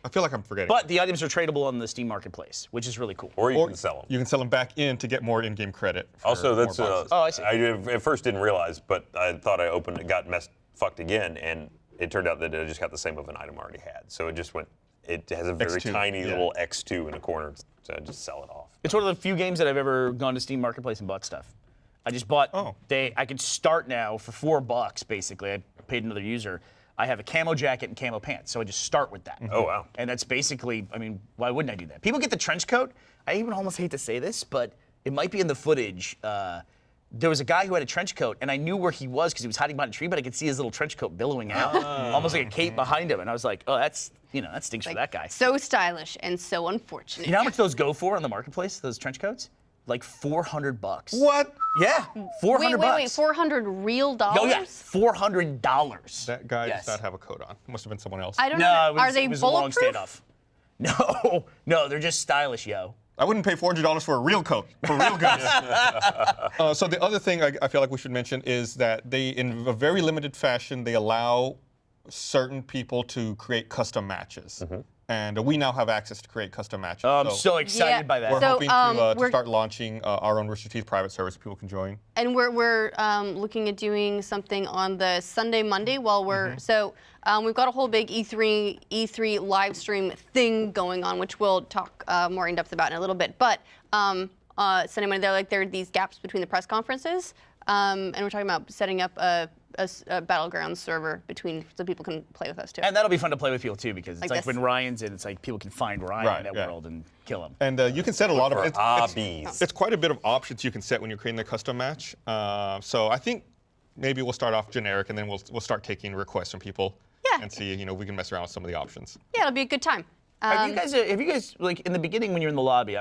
B: I feel like I'm forgetting.
D: But the items are tradable on the Steam Marketplace, which is really cool.
C: Or you
B: Or
C: can sell them.
B: You can sell them back in to get more in-game credit. for
C: Also,
B: more
C: that's
B: boxes.
D: Oh, I see.
C: at first didn't realize, but I thought I opened it, got fucked again, and it turned out that I just got the same of an item I already had. So it just went. It has a very
B: X2,
C: tiny
B: yeah.
C: little X2 in the corner, so I just sell it off.
D: It's one of the few games that I've ever gone to Steam Marketplace and bought stuff. I just bought.
B: Oh.
D: I could start now for $4 basically. I paid another user. I have a camo jacket and camo pants, so I just start with that.
C: Oh wow.
D: And that's basically, I mean, why wouldn't I do that? People get the trench coat. I even almost hate to say this, but it might be in the footage. There was a guy who had a trench coat, and I knew where he was because he was hiding behind a tree, but I could see his little trench coat billowing out, almost like a cape behind him. And I was like, oh, that stinks for that guy.
A: So stylish and so unfortunate.
D: You know how much those go for on the marketplace, those trench coats? Like $400.
B: What?
D: Yeah, $400.
A: Wait, 400 real dollars?
D: Oh, yeah, $400.
B: That guy
D: Yes.
B: does not have a coat on. Must have been someone else.
A: I don't
D: No,
A: know. Are they
D: it was a long
A: bulletproof?
D: standoff. No, they're just stylish, yo.
B: I wouldn't pay $400 for a real coat, for real guns. So the other thing I feel like we should mention is that they, in a very limited fashion, they allow certain people to create custom matches. And we now have access to create custom matches.
D: I'm so excited
A: Yeah.
D: by that.
B: We're
A: So,
B: hoping to
A: we're-
B: start launching our own Rooster Teeth private service people can join.
A: And we're looking at doing something on the Sunday, Monday while we're so we've got a whole big E3 live stream thing going on, which we'll talk more in depth about in a little bit. But Sunday, Monday, there are these gaps between the press conferences, and we're talking about setting up a Battlegrounds server so people can play with us too.
D: And that'll be fun to play with people too, because it's
A: Like
D: like
A: this.
D: when Ryan's in, it's like people can find Ryan
B: Right,
D: in that
B: yeah.
D: world and kill him.
B: And you can set a lot of
C: For
B: it's
C: hobbies.
B: it's quite a bit of options you can set when you're creating the custom match. So I think maybe we'll start off generic, and then we'll start taking requests from people.
A: Yeah.
B: And see, if we can mess around with some of the options.
A: Yeah, it'll be a good time.
D: Have you guys like in the beginning when you're in the lobby?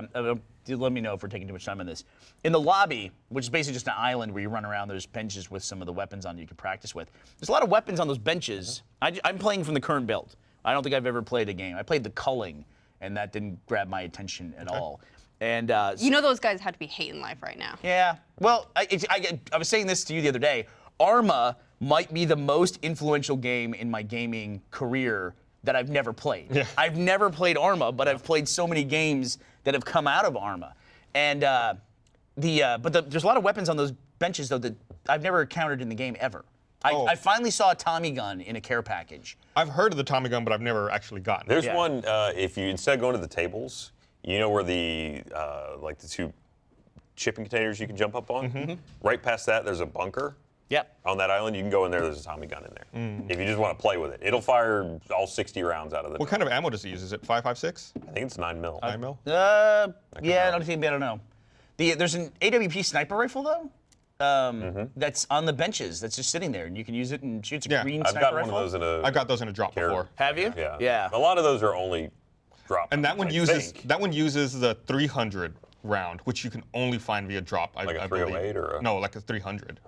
D: Let me know if we're taking too much time on this. In the lobby, which is basically just an island where you run around, there's benches with some of the weapons on you can practice with. There's a lot of weapons on those benches. I'm playing from the current build. I don't think I've ever played a game. I played the culling, and that didn't grab my attention at all. And
A: Those guys have to be hating life right now.
D: yeah. Well, I was saying this to you the other day. Arma might be the most influential game in my gaming career that I've never played.
B: Yeah.
D: I've never played Arma, but I've played so many games that have come out of Arma. And there's a lot of weapons on those benches though that I've never encountered in the game ever. I finally saw a Tommy gun in a care package.
B: I've heard of the Tommy gun, but I've never actually gotten it.
C: There's
D: Yeah.
C: one, if you instead of going to the tables, where the the 2 shipping containers you can jump up on? Right past that, there's a bunker.
D: Yep.
C: On that island, you can go in there, there's a Tommy gun in there. If you just want to play with it. It'll fire all 60 rounds out of the
B: What kind of ammo does it use? Is it 5.56?
C: I think it's 9 mil.
B: 9 mil?
D: Yeah, I
C: know.
D: don't know. There's an AWP sniper rifle though. That's on the benches. That's just sitting there, and you can use it and shoot. It's a
B: Yeah.
D: green
C: I've
D: sniper
C: got one
D: rifle.
C: of those in a
B: I've got those in a drop before.
D: Have you?
C: Yeah.
D: Yeah.
C: A lot of those are only drop.
B: And that one
C: I
B: uses
C: think.
B: the 300 round, which you can only find via drop.
C: Like a
B: I believe.
C: 308 or a-
B: No, like a 300.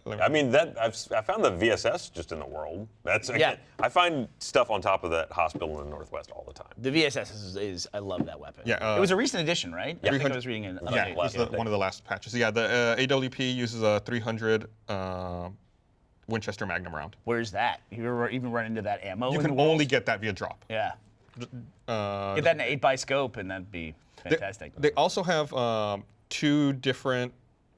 C: I mean, I found the VSS just in the world. That's again, I find stuff on top of that hospital in the Northwest all the time.
D: The VSS is I love that weapon.
B: Yeah,
D: it was a recent addition, right?
C: Yeah.
D: I think I was reading an
B: Yeah,
D: update.
B: it was one of the last patches. Yeah, the AWP uses a 300 Winchester Magnum round.
D: Where's that? You ever even run into that ammo?
B: You
D: in
B: can
D: the world?
B: only get that via drop.
D: Yeah. Get that in an 8x scope, and that'd be fantastic.
B: They also have two different.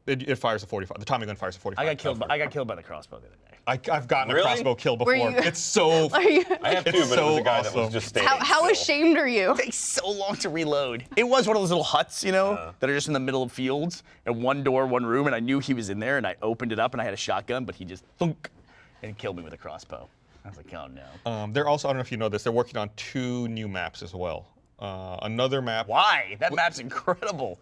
B: It fires a 45. The Tommy gun fires a 45.
D: I got killed by the crossbow the other day.
B: I've gotten
C: Really?
B: a crossbow kill
A: Were
B: before.
A: you-
B: It's so.
A: Are you,
C: I have two,
B: It's
C: but it was
B: so
C: a guy that was
B: awesome.
C: just standing
A: how
C: still.
A: ashamed are you?
D: It takes so long to reload. It was one of those little huts, you know, that are just in the middle of fields, and one door, one room, and I knew he was in there, and I opened it up, and I had a shotgun, but he just thunk, and killed me with a crossbow. I was like, oh no.
B: They're also, I don't know if you know this, they're working on 2 new maps as well. Another map.
D: Why? That map's incredible.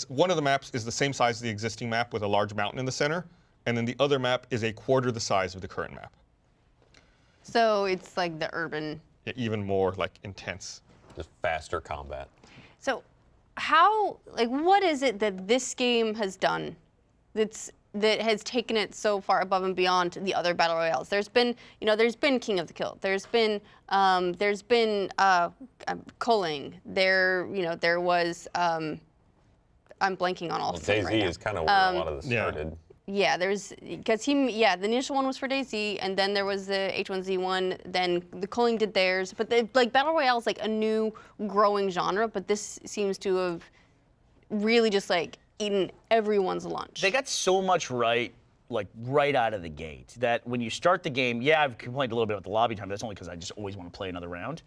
B: One of the maps is the same size as the existing map with a large mountain in the center, and then the other map is a quarter the size of the current map.
A: So it's like the urban.
B: Yeah, even more like intense.
C: Just faster combat.
A: So what is it that this game has done that has taken it so far above and beyond the other battle royales? There's been King of the Kill. There's been culling. There was I'm blanking on all of them
C: DayZ
A: right now.
C: is kind of where a lot of this
B: yeah.
C: started.
A: Yeah, the initial one was for DayZ, and then there was the H1Z1, then the culling did theirs. But Battle Royale is like a new growing genre, but this seems to have really just like eaten everyone's lunch.
D: They got so much right out of the gate that when you start the game, I've complained a little bit about the lobby time. That's only because I just always want to play another round.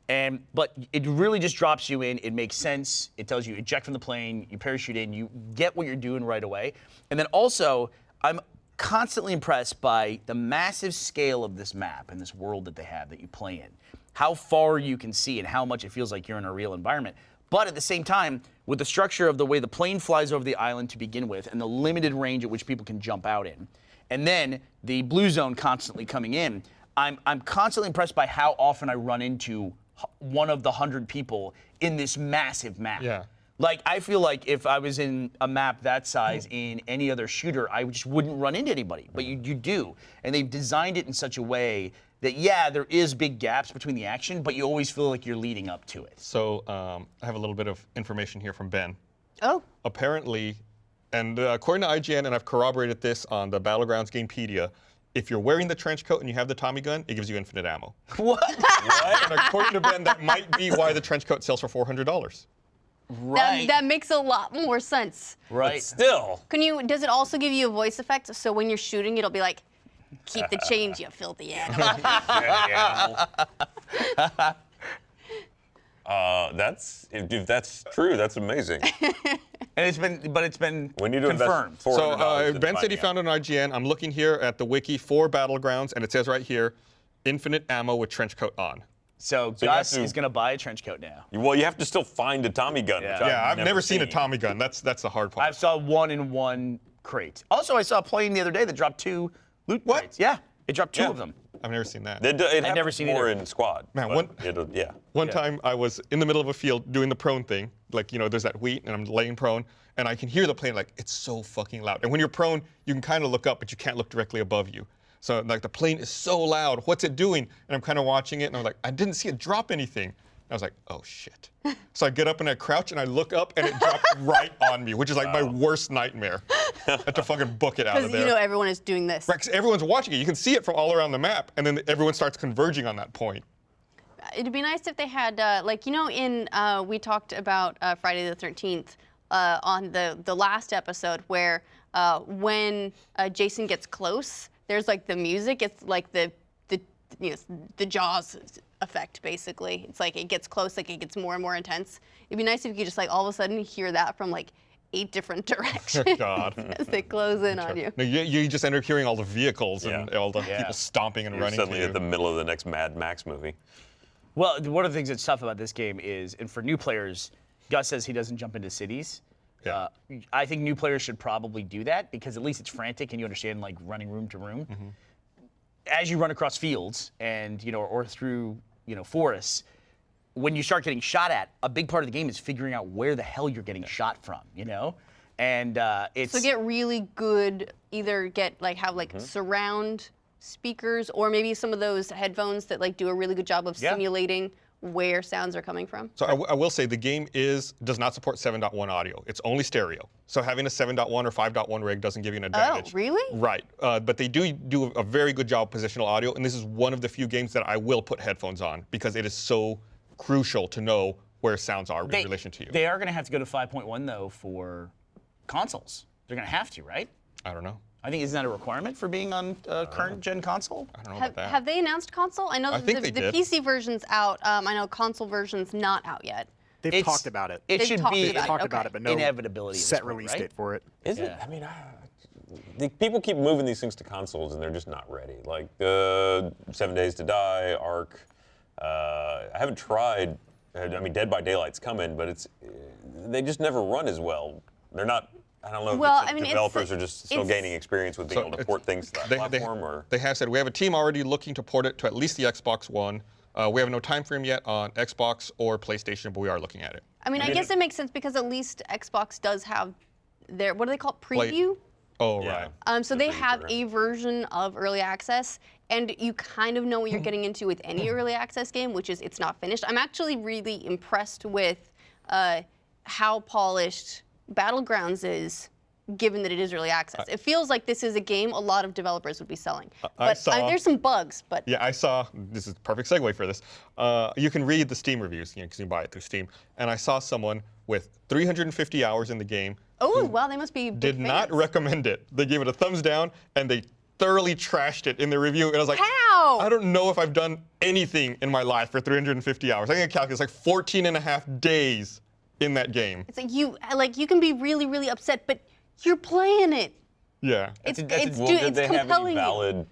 D: But it really just drops you in. It makes sense. It tells you eject from the plane, you parachute in, you get what you're doing right away. And then also, I'm constantly impressed by the massive scale of this map and this world that they have that you play in. How far you can see and how much it feels like you're in a real environment. But at the same time, with the structure of the way the plane flies over the island to begin with and the limited range at which people can jump out in, and then the blue zone constantly coming in, I'm constantly impressed by how often I run into one of the 100 people in this massive map.
B: Yeah.
D: Like, I feel like if I was in a map that size in any other shooter, I just wouldn't run into anybody. But you do. And they've designed it in such a way that, there is big gaps between the action, but you always feel like you're leading up to it.
B: So I have a little bit of information here from Ben.
A: Oh.
B: Apparently, and according to IGN, and I've corroborated this on the Battlegrounds Gamepedia, if you're wearing the trench coat and you have the Tommy gun, it gives you infinite ammo.
D: What?
B: And according to Ben, that might be why the trench coat sells for $400.
D: Right.
A: That makes a lot more sense.
D: right.
C: But still,
A: Does it also give you a voice effect? So when you're shooting, it'll be like, keep the change, you filthy animal.
C: if that's true, that's amazing.
D: And it's been
C: We need to
D: confirmed.
C: invest $400
B: So
C: to
B: Ben
C: buy
B: said he
C: the
B: found it on IGN. I'm looking here at the wiki for Battlegrounds, and it says right here, infinite ammo with trench coat on.
D: So
C: you have
D: Gus
C: to-
D: is going to buy a trench coat now.
C: Well, you have to still find a Tommy gun.
D: Yeah.
C: Which
B: Yeah, I've never seen a Tommy gun. That's the hard part.
D: I saw 1-in-1 crate. Also, I saw a plane the other day that dropped 2 loot
B: What?
D: crates. Yeah, it dropped 2
C: Yeah.
D: of them.
B: I've never seen that.
C: I've
D: never seen
C: more
D: either.
C: in squad.
B: Man,
C: but
B: One time I was in the middle of a field doing the prone thing, like, there's that wheat and I'm laying prone, and I can hear the plane, like, it's so fucking loud. And when you're prone, you can kind of look up, but you can't look directly above you. So, like, the plane is so loud. What's it doing? And I'm kind of watching it, and I'm like, I didn't see it drop anything. I was like, oh, shit. So I get up and I crouch, and I look up, and it dropped right on me, which is, like, my worst nightmare. I have to fucking book it out of
A: Because
B: there.
A: everyone is doing this.
B: Right, 'cause everyone's watching it. You can see it from all around the map, and then everyone starts converging on that point.
A: It'd be nice if they had, we talked about Friday the 13th on the last episode where when Jason gets close, there's like the music. It's like the Jaws effect, basically. It's like it gets close, like it gets more and more intense. It'd be nice if you could just like all of a sudden hear that from like 8 different directions
B: God.
A: as they close in on you.
B: No, you just end up hearing all the vehicles and
C: Yeah.
B: all the people stomping and
C: You're
B: running.
C: suddenly
B: to
C: at the middle of the next Mad Max movie.
D: Well, one of the things that's tough about this game is, and for new players, Gus says he doesn't jump into cities.
B: Yeah.
D: I think new players should probably do that because at least it's frantic and you understand like running room to room.
B: Mm-hmm.
D: As you run across fields and or through forests, when you start getting shot at, a big part of the game is figuring out where the hell you're getting shot from. And it's
A: So get really good, either have surround speakers, or maybe some of those headphones that do a really good job of simulating where sounds are coming from.
B: So I will say the game does not support 7.1 audio. It's only stereo. So having a 7.1 or 5.1 rig doesn't give you an advantage.
A: Oh, really?
B: Right. But they do a very good job of positional audio, and this is one of the few games that I will put headphones on because it is so crucial to know where sounds are in relation to you.
D: They are going to have to go to 5.1 though for consoles. They're going to have to, right?
B: I don't know.
D: I think, isn't that a requirement for being on a current gen console?
B: I don't know about that.
A: Have they announced console? I know
B: I think
A: the
B: they did.
A: PC version's out. I know console version's not out yet.
E: They've talked about it.
D: It
A: They've
D: should
A: talked
D: be
A: about it.
E: talked
A: Okay.
E: about it, but no
D: inevitability at this
E: set
D: point,
E: release
D: right?
E: date for it.
C: Is it?
D: Yeah.
C: I mean, people keep moving these things to consoles, and they're just not ready. Like 7 Days to Die, Ark. I haven't tried. I mean, Dead by Daylight's coming, but they just never run as well. They're not. I don't know
A: Well,
C: if
A: I mean,
C: developers are just still
A: it's-
C: gaining experience with being able to port things to that platform, or
B: They have said we have a team already looking to port it to at least the Xbox One. We have no time frame yet on Xbox or PlayStation, but we are looking at it.
A: I mean, I guess it makes sense because at least Xbox does have their, what do they call it, preview?
B: Oh,
C: Yeah.
B: right.
A: So they
C: preview
A: have
C: program.
A: a version of early access, and you kind of know what you're getting into with any early access game, which is it's not finished. I'm actually really impressed with how polished Battlegrounds is, given that it is early access. It feels like this is a game a lot of developers would be selling. But there's some bugs, but
B: Yeah, I saw, this is a perfect segue for this. You can read the Steam reviews, because you can buy it through Steam. And I saw someone with 350 hours in the game
A: oh, wow, they must be big
B: did not
A: fans.
B: recommend it. They gave it a thumbs down, and they thoroughly trashed it in the review. And I was like,
A: How?
B: I don't know if I've done anything in my life for 350 hours. I think I calculated it's like 14 and a half days in that game.
A: It's like you can be really, really upset, but you're playing it.
B: Yeah.
A: It's
C: did
A: it's
C: they have any
A: compelling.
C: valid?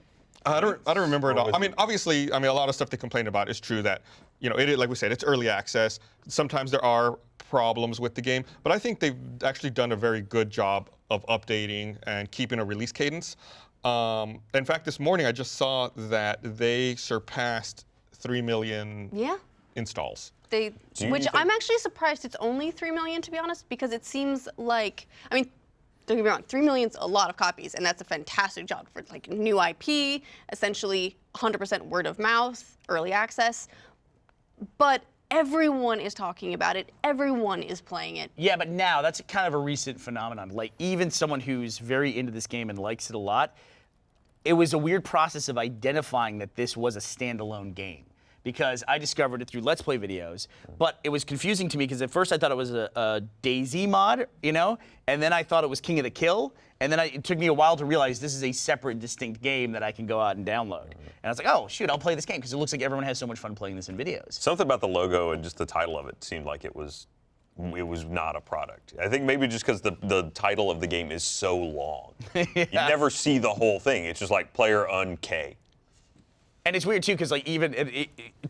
B: I don't remember it all.
C: was
B: I mean, obviously, a lot of stuff they complain about is true that, it is, like we said, it's early access. Sometimes there are problems with the game, but I think they've actually done a very good job of updating and keeping a release cadence. In fact, this morning I just saw that they surpassed 3 million
A: Yeah.
B: installs.
A: Which
C: think-
A: I'm actually surprised it's only 3 million, to be honest, because it seems like, I mean, don't get me wrong, 3 million's a lot of copies, and that's a fantastic job for new IP, essentially 100% word of mouth, early access. But everyone is talking about it. Everyone is playing it.
D: Yeah, but now that's kind of a recent phenomenon. Like even someone who's very into this game and likes it a lot, it was a weird process of identifying that this was a standalone game. Because I discovered it through Let's Play videos, but it was confusing to me because at first I thought it was a DayZ mod, and then I thought it was King of the Kill, and then it took me a while to realize this is a separate, distinct game that I can go out and download. And I was like, oh shoot, I'll play this game because it looks like everyone has so much fun playing this in videos.
C: Something about the logo and just the title of it seemed like it was not a product. I think maybe just because the title of the game is so long, you never see the whole thing. It's just like player K.
D: And it's weird too, because even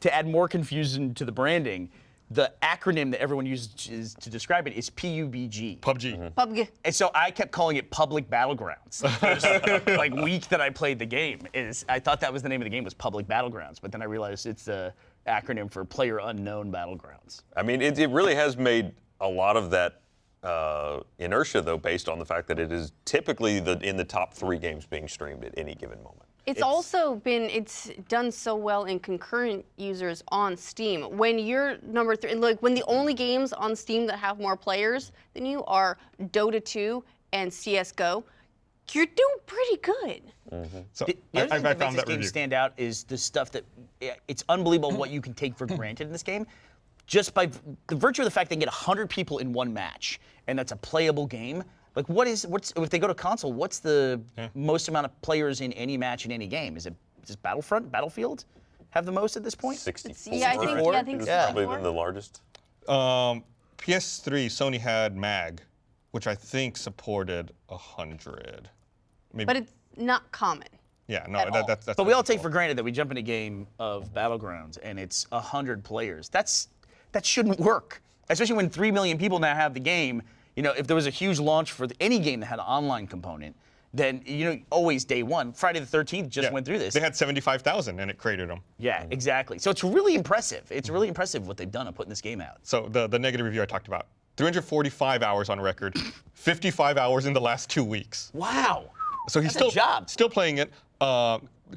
D: to add more confusion to the branding, the acronym that everyone uses to describe it is PUBG.
B: PUBG.
A: PUBG.
D: And so I kept calling it Public Battlegrounds. The first, week that I played the game I thought that was the name of the game was Public Battlegrounds, but then I realized it's the acronym for Player Unknown Battlegrounds.
C: I mean, it really has made a lot of that inertia, though, based on the fact that it is typically in the top 3 games being streamed at any given moment.
A: It's also it's done so well in concurrent users on Steam. When you're number 3, when the only games on Steam that have more players than you are Dota 2 and CS:GO, you're doing pretty good.
B: So
D: The other thing
B: I
D: that makes
B: found
D: this
B: that
D: game
B: review.
D: stand out is the stuff that it's unbelievable what you can take for granted in this game. Just by the virtue of the fact they can get 100 people in one match, and that's a playable game. Like, what's if they go to console? What's the most amount of players in any match in any game? Is it just Battlefront, Battlefield, have the most at this point?
C: 64.
A: Yeah, I think
C: is
A: so.
C: probably been the largest.
B: PS3, Sony had MAG, which I think supported 100. Maybe.
A: But it's not common.
B: Yeah, no,
A: at all.
B: that's.
D: But we all take for granted that we jump in a game of Battlegrounds and it's 100 players. That shouldn't work, especially when 3 million people now have the game. If there was a huge launch for any game that had an online component, then always day one. Friday the 13th just went through this.
B: They had 75,000 and it created them.
D: Yeah, exactly. So it's really impressive. It's really impressive what they've done of putting this game out.
B: So the negative review I talked about, 345 hours on record, 55 hours in the last 2 weeks.
D: Wow.
B: So he's
D: That's a job.
B: still playing it.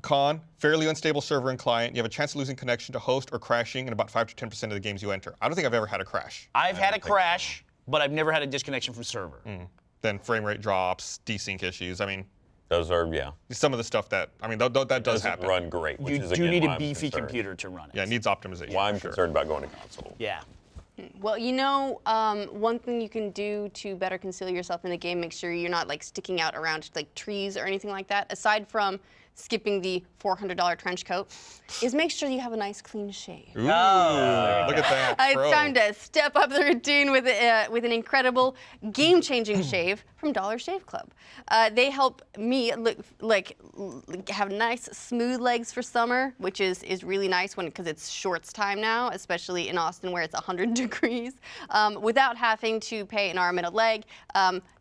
B: Con, fairly unstable server and client. You have a chance of losing connection to host or crashing in about 5 to 10% of the games you enter. I don't think I've ever had a crash.
D: I've had a crash, but I've never had a disconnection from server.
B: Then frame rate drops, desync issues. I mean,
C: Those are, yeah.
B: some of the stuff that, I mean, that does
C: Doesn't
B: happen.
C: run great, which
D: You
C: is,
D: do
C: again,
D: need
C: why
D: a
C: I'm
D: beefy
C: concerned.
D: computer to run it.
B: Yeah, it needs optimization.
C: Why I'm
B: for sure.
C: concerned about going to console.
D: Yeah.
A: Well, you know, one thing you can do to better conceal yourself in the game, make sure you're not like sticking out around like trees or anything like that, aside from skipping the $400 trench coat, is make sure you have a nice clean shave.
B: Ooh, look at that.
A: It's
B: pro.
A: time to step up the routine with an incredible, game-changing shave from Dollar Shave Club. They help me have nice, smooth legs for summer, which is really nice because it's shorts time now, especially in Austin where it's 100 degrees. Without having to pay an arm and a leg,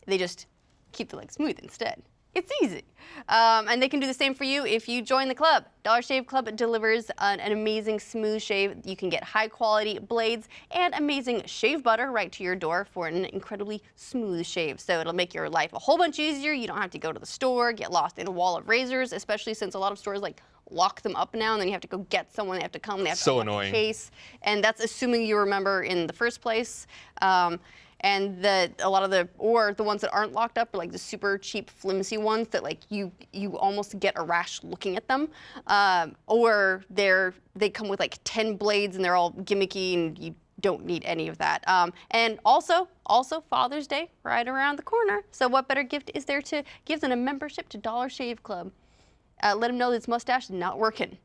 A: they just keep the leg smooth instead. It's easy. And they can do the same for you if you join the club. Dollar Shave Club delivers an amazing smooth shave. You can get high quality blades and amazing shave butter right to your door for an incredibly smooth shave. So it'll make your life a whole bunch easier. You don't have to go to the store, get lost in a wall of razors, especially since a lot of stores like lock them up now and then you have to go get someone, they have to come, they have to
B: So
A: unlock the
B: annoying.
A: case. And that's assuming you remember in the first place. And a lot of the ones that aren't locked up are like the super cheap, flimsy ones that like you almost get a rash looking at them, or they come with like 10 blades and they're all gimmicky and you don't need any of that. And also Father's Day right around the corner. So what better gift is there to give than a membership to Dollar Shave Club? Let them know this mustache is not working.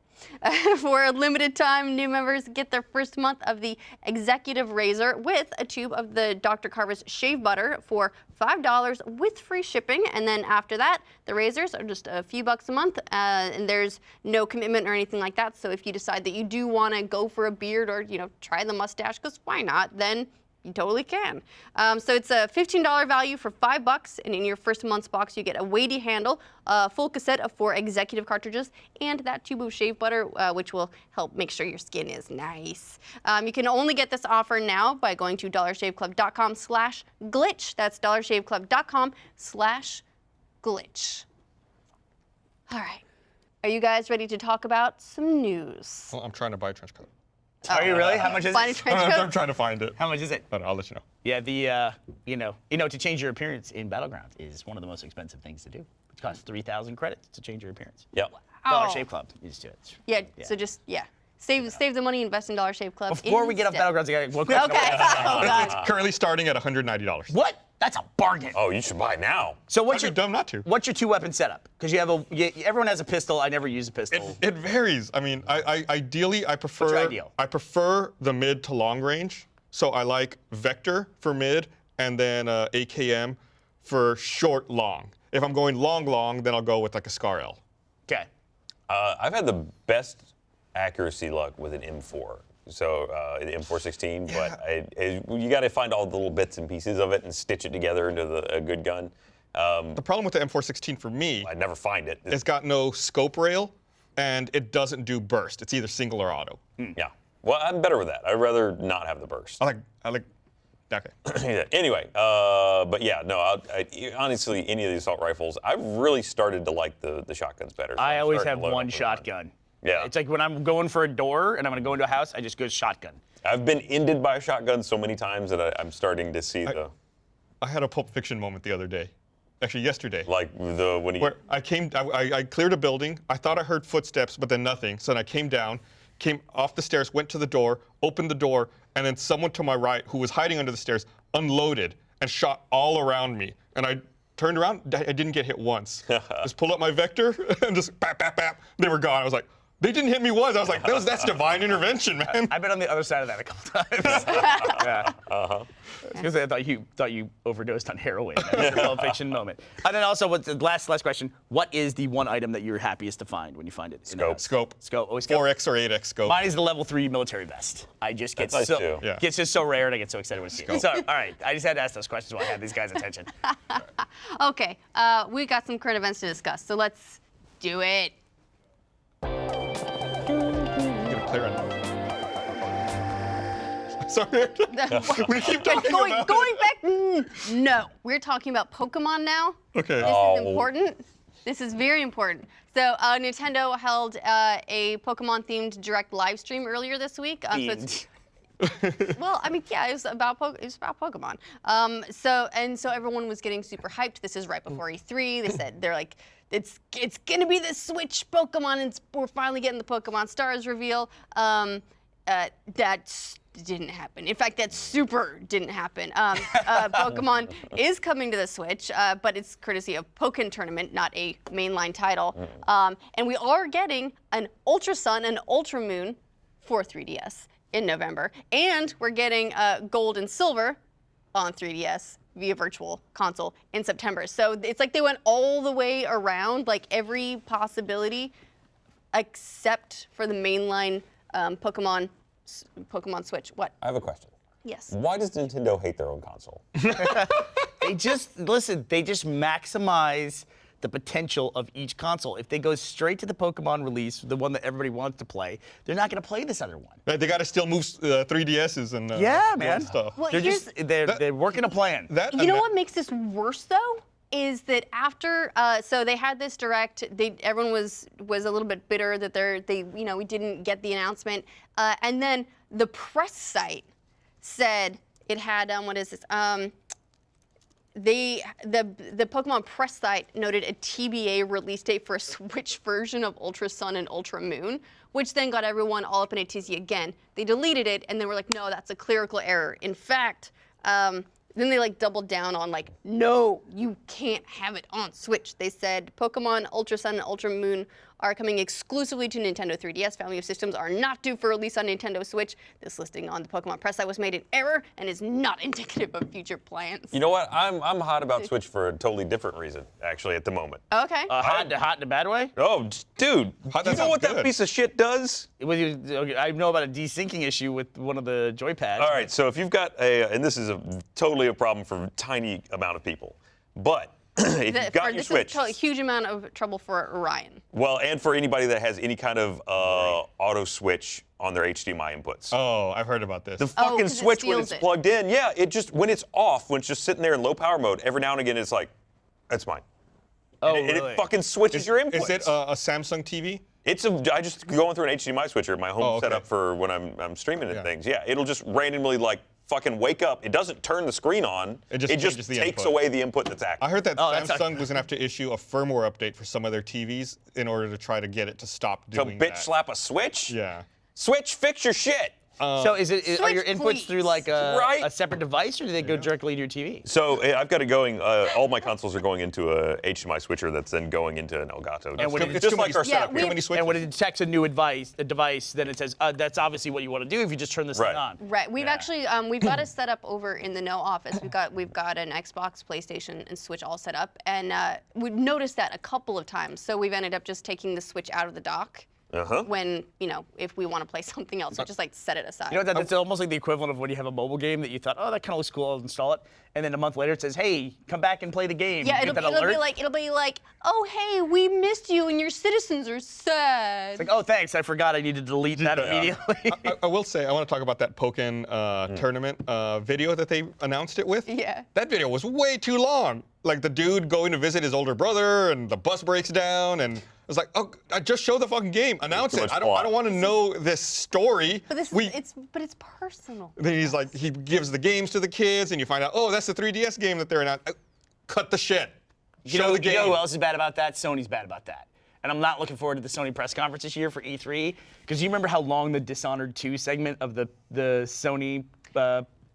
A: For a limited time, new members get their first month of the Executive Razor with a tube of the Dr. Carver's shave butter for $5 with free shipping. And then after that, the razors are just a few bucks a month, and there's no commitment or anything like that. So if you decide that you do want to go for a beard or try the mustache, because why not? Then you totally can. So it's a $15 value for $5, and in your first month's box, you get a weighty handle, a full cassette of 4 executive cartridges, and that tube of shave butter, which will help make sure your skin is nice. You can only get this offer now by going to dollarshaveclub.com/glitch. That's dollarshaveclub.com/glitch. All right. Are you guys ready to talk about some news?
B: Well, I'm trying to buy a trench coat.
D: Are you really? How much is
A: Find a
D: it?
A: trench
B: I'm
A: coat?
B: trying to find it.
D: How much is it?
B: But I'll let you know.
D: Yeah, to change your appearance in Battlegrounds is one of the most expensive things to do. It costs 3,000 credits to change your appearance.
C: Yep.
D: Dollar
A: Oh.
D: Shave Club needs to do it.
A: Yeah, so just, save the money, invest in Dollar Shave Club.
D: Before we get off
A: instead.
D: Battlegrounds, I got one question.
A: Okay. Oh, God.
B: Currently starting at $190.
D: What? That's a bargain.
C: Oh, you should buy now.
D: So
B: I'd be dumb not to.
D: what's your 2-weapon setup? Because everyone has a pistol. I never use a pistol.
B: It varies. I mean, ideally, I prefer.
D: your ideal?
B: I prefer the mid to long range. So I like Vector for mid, and then AKM for short long. If I'm going long, then I'll go with like a Scar L.
D: Okay.
C: I've had the best accuracy luck with an M4. So the M416, but you got to find all the little bits and pieces of it and stitch it together into a good gun.
B: The problem with the M416 for me,
C: I never find it.
B: it's got no scope rail, and it doesn't do burst. It's either single or auto.
C: Yeah. Well, I'm better with that. I'd rather not have the burst.
B: I like. Okay.
C: Yeah, anyway, but yeah, no, honestly, any of the assault rifles, I've really started to like the shotguns better. So
D: I
C: I'm
D: always
C: starting
D: have
C: to load
D: one
C: up with
D: shotgun.
C: Yeah.
D: It's like when I'm going for a door and I'm going to go into a house, I just go shotgun.
C: I've been ended by a shotgun so many times that I'm starting to see
B: I had a Pulp Fiction moment the other day. Actually, yesterday.
C: when he.
B: Where I cleared a building. I thought I heard footsteps, but then nothing. So then I came down, came off the stairs, went to the door, opened the door, and then someone to my right who was hiding under the stairs unloaded and shot all around me. And I turned around, I didn't get hit once. Just pulled up my Vector and just bap, bap, bap. They were gone. I was like, they didn't hit me once. I was like, that's divine intervention, man.
D: I've been on the other side of that a couple times. Yeah. Because I thought you overdosed on heroin. That was your Pulp Fiction moment. And then also, what's the last question? What is the one item that you're happiest to find when you find it?
C: Scope.
B: Scope.
D: Scope. Always scope.
B: 4X or 8X scope.
D: Mine is the level 3 military vest. I just get
C: That's nice too.
B: Yeah.
D: gets just so rare and I get so excited when I see it. So, all right, I just had to ask those questions while I had these guys' attention.
A: Okay, we got some current events to discuss, so let's do it.
B: Get a clear on. Sorry. We keep talking
A: going
B: about
A: back. No, we're talking about Pokemon now.
B: Okay.
A: This is important. This is very important. So Nintendo held a Pokemon-themed direct live stream earlier this week. Well, I mean, yeah, it was about Pokemon. So everyone was getting super hyped. This is right before E3. They said they're like, it's gonna be the Switch Pokemon, and we're finally getting the Pokemon Stars reveal. That didn't happen. In fact, that super didn't happen. Pokemon is coming to the Switch, but it's courtesy of Pokken Tournament, not a mainline title. And we are getting an Ultra Sun and Ultra Moon for 3DS in November, and we're getting Gold and Silver on 3DS via Virtual Console in September. So it's like they went all the way around, like every possibility, except for the mainline Pokemon Switch. What?
C: I have a question.
A: Yes.
C: Why does Nintendo hate their own console?
D: They just maximize the potential of each console. If they go straight to the Pokemon release, the one that everybody wants to play, they're not going to play this other one.
B: Right, they got to still move 3DSs and stuff.
A: Well,
D: they're working a plan.
A: You know what makes this worse though is that after so they had this direct, everyone was a little bit bitter that we didn't get the announcement, and then the press site said it had what is this? The Pokemon press site noted a TBA release date for a Switch version of Ultra Sun and Ultra Moon, which then got everyone all up in a tizzy again. They deleted it and they were like, no, that's a clerical error. In fact, then they like doubled down on like, no, you can't have it on Switch. They said Pokemon Ultra Sun and Ultra Moon are coming exclusively to Nintendo 3DS. Family of systems are not due for release on Nintendo Switch. This listing on the Pokemon press site was made in error and is not indicative of future plans.
C: You know what? I'm hot about Switch for a totally different reason, actually, at the moment.
A: Okay.
D: Hot in a bad way?
C: Oh, dude.
B: That
C: You know what
B: sounds
C: that
B: good.
C: piece of shit does?
D: I know about a desyncing issue with one of the joypads.
C: All right, so if you've got and this is totally a problem for a tiny amount of people, but if you've got your Switch.
A: This is a huge amount of trouble for Orion.
C: Well, and for anybody that has any kind of auto switch on their HDMI inputs.
B: Oh, I've heard about this.
C: The fucking
A: 'cause it
C: Switch, when
A: steals
C: it's
A: it.
C: plugged in, yeah, it just, when it's off, when it's just sitting there in low power mode, every now and again it's like, that's mine.
D: Oh,
C: and
D: really?
C: it fucking switches your inputs.
B: Is it a Samsung TV?
C: I just go through an HDMI switcher, my home
B: okay.
C: setup for when I'm streaming and
B: Yeah.
C: things. Yeah, it'll just randomly like fucking wake up. It doesn't turn the screen on.
B: It just changes the
C: takes
B: input.
C: away the input that's active.
B: I heard that
D: that's
B: Samsung was going to have to issue a firmware update for some of their TVs in order to try to get it to stop
C: To
B: doing
C: bitch
B: that.
C: slap a Switch?
B: Yeah.
C: Switch, fix your shit.
D: So are your
A: Switch,
D: inputs
A: please.
D: through like
C: Right.
D: a separate device, or do they go directly to your TV?
C: So I've got it going. All my consoles are going into a HDMI switcher that's then going into an Elgato.
D: And when
C: It's
D: it's
C: just
B: too
C: like
B: many-
C: our
A: Yeah,
C: setup
A: we-
C: here.
B: Too many switches.
D: And when it detects a new device, then it says that's obviously what you want to do if you just turn this
C: Right.
D: thing on.
A: Right. We've actually we've got it set up over in the No office. We've got an Xbox, PlayStation, and Switch all set up, and we've noticed that a couple of times. So we've ended up just taking the Switch out of the dock when if we want to play something else, so just like set it aside.
D: You know, that's almost like the equivalent of when you have a mobile game that you thought, oh, that kind of looks cool, I'll install it. And then a month later it says, hey, come back and play the game.
A: Yeah,
D: You
A: it'll
D: get that alert.
A: be like, oh hey, we missed you and your citizens are sad.
D: It's like, oh, thanks, I forgot I need to delete that immediately.
B: I will say, I want to talk about that Pokken tournament video that they announced it with.
A: Yeah.
B: That video was way too long. Like the dude going to visit his older brother and the bus breaks down and it's like, oh, just show the fucking game, announce
C: Too
B: it.
C: much
B: I
C: plot.
B: don't want to know this story.
A: But this is, it's personal.
B: Then he's like, he gives the games to the kids and you find out, oh, that's the 3DS game that they're announcing. Cut the shit. Show the game.
D: You know who else is bad about that? Sony's bad about that. And I'm not looking forward to the Sony press conference this year for E3, because you remember how long the Dishonored 2 segment of the Sony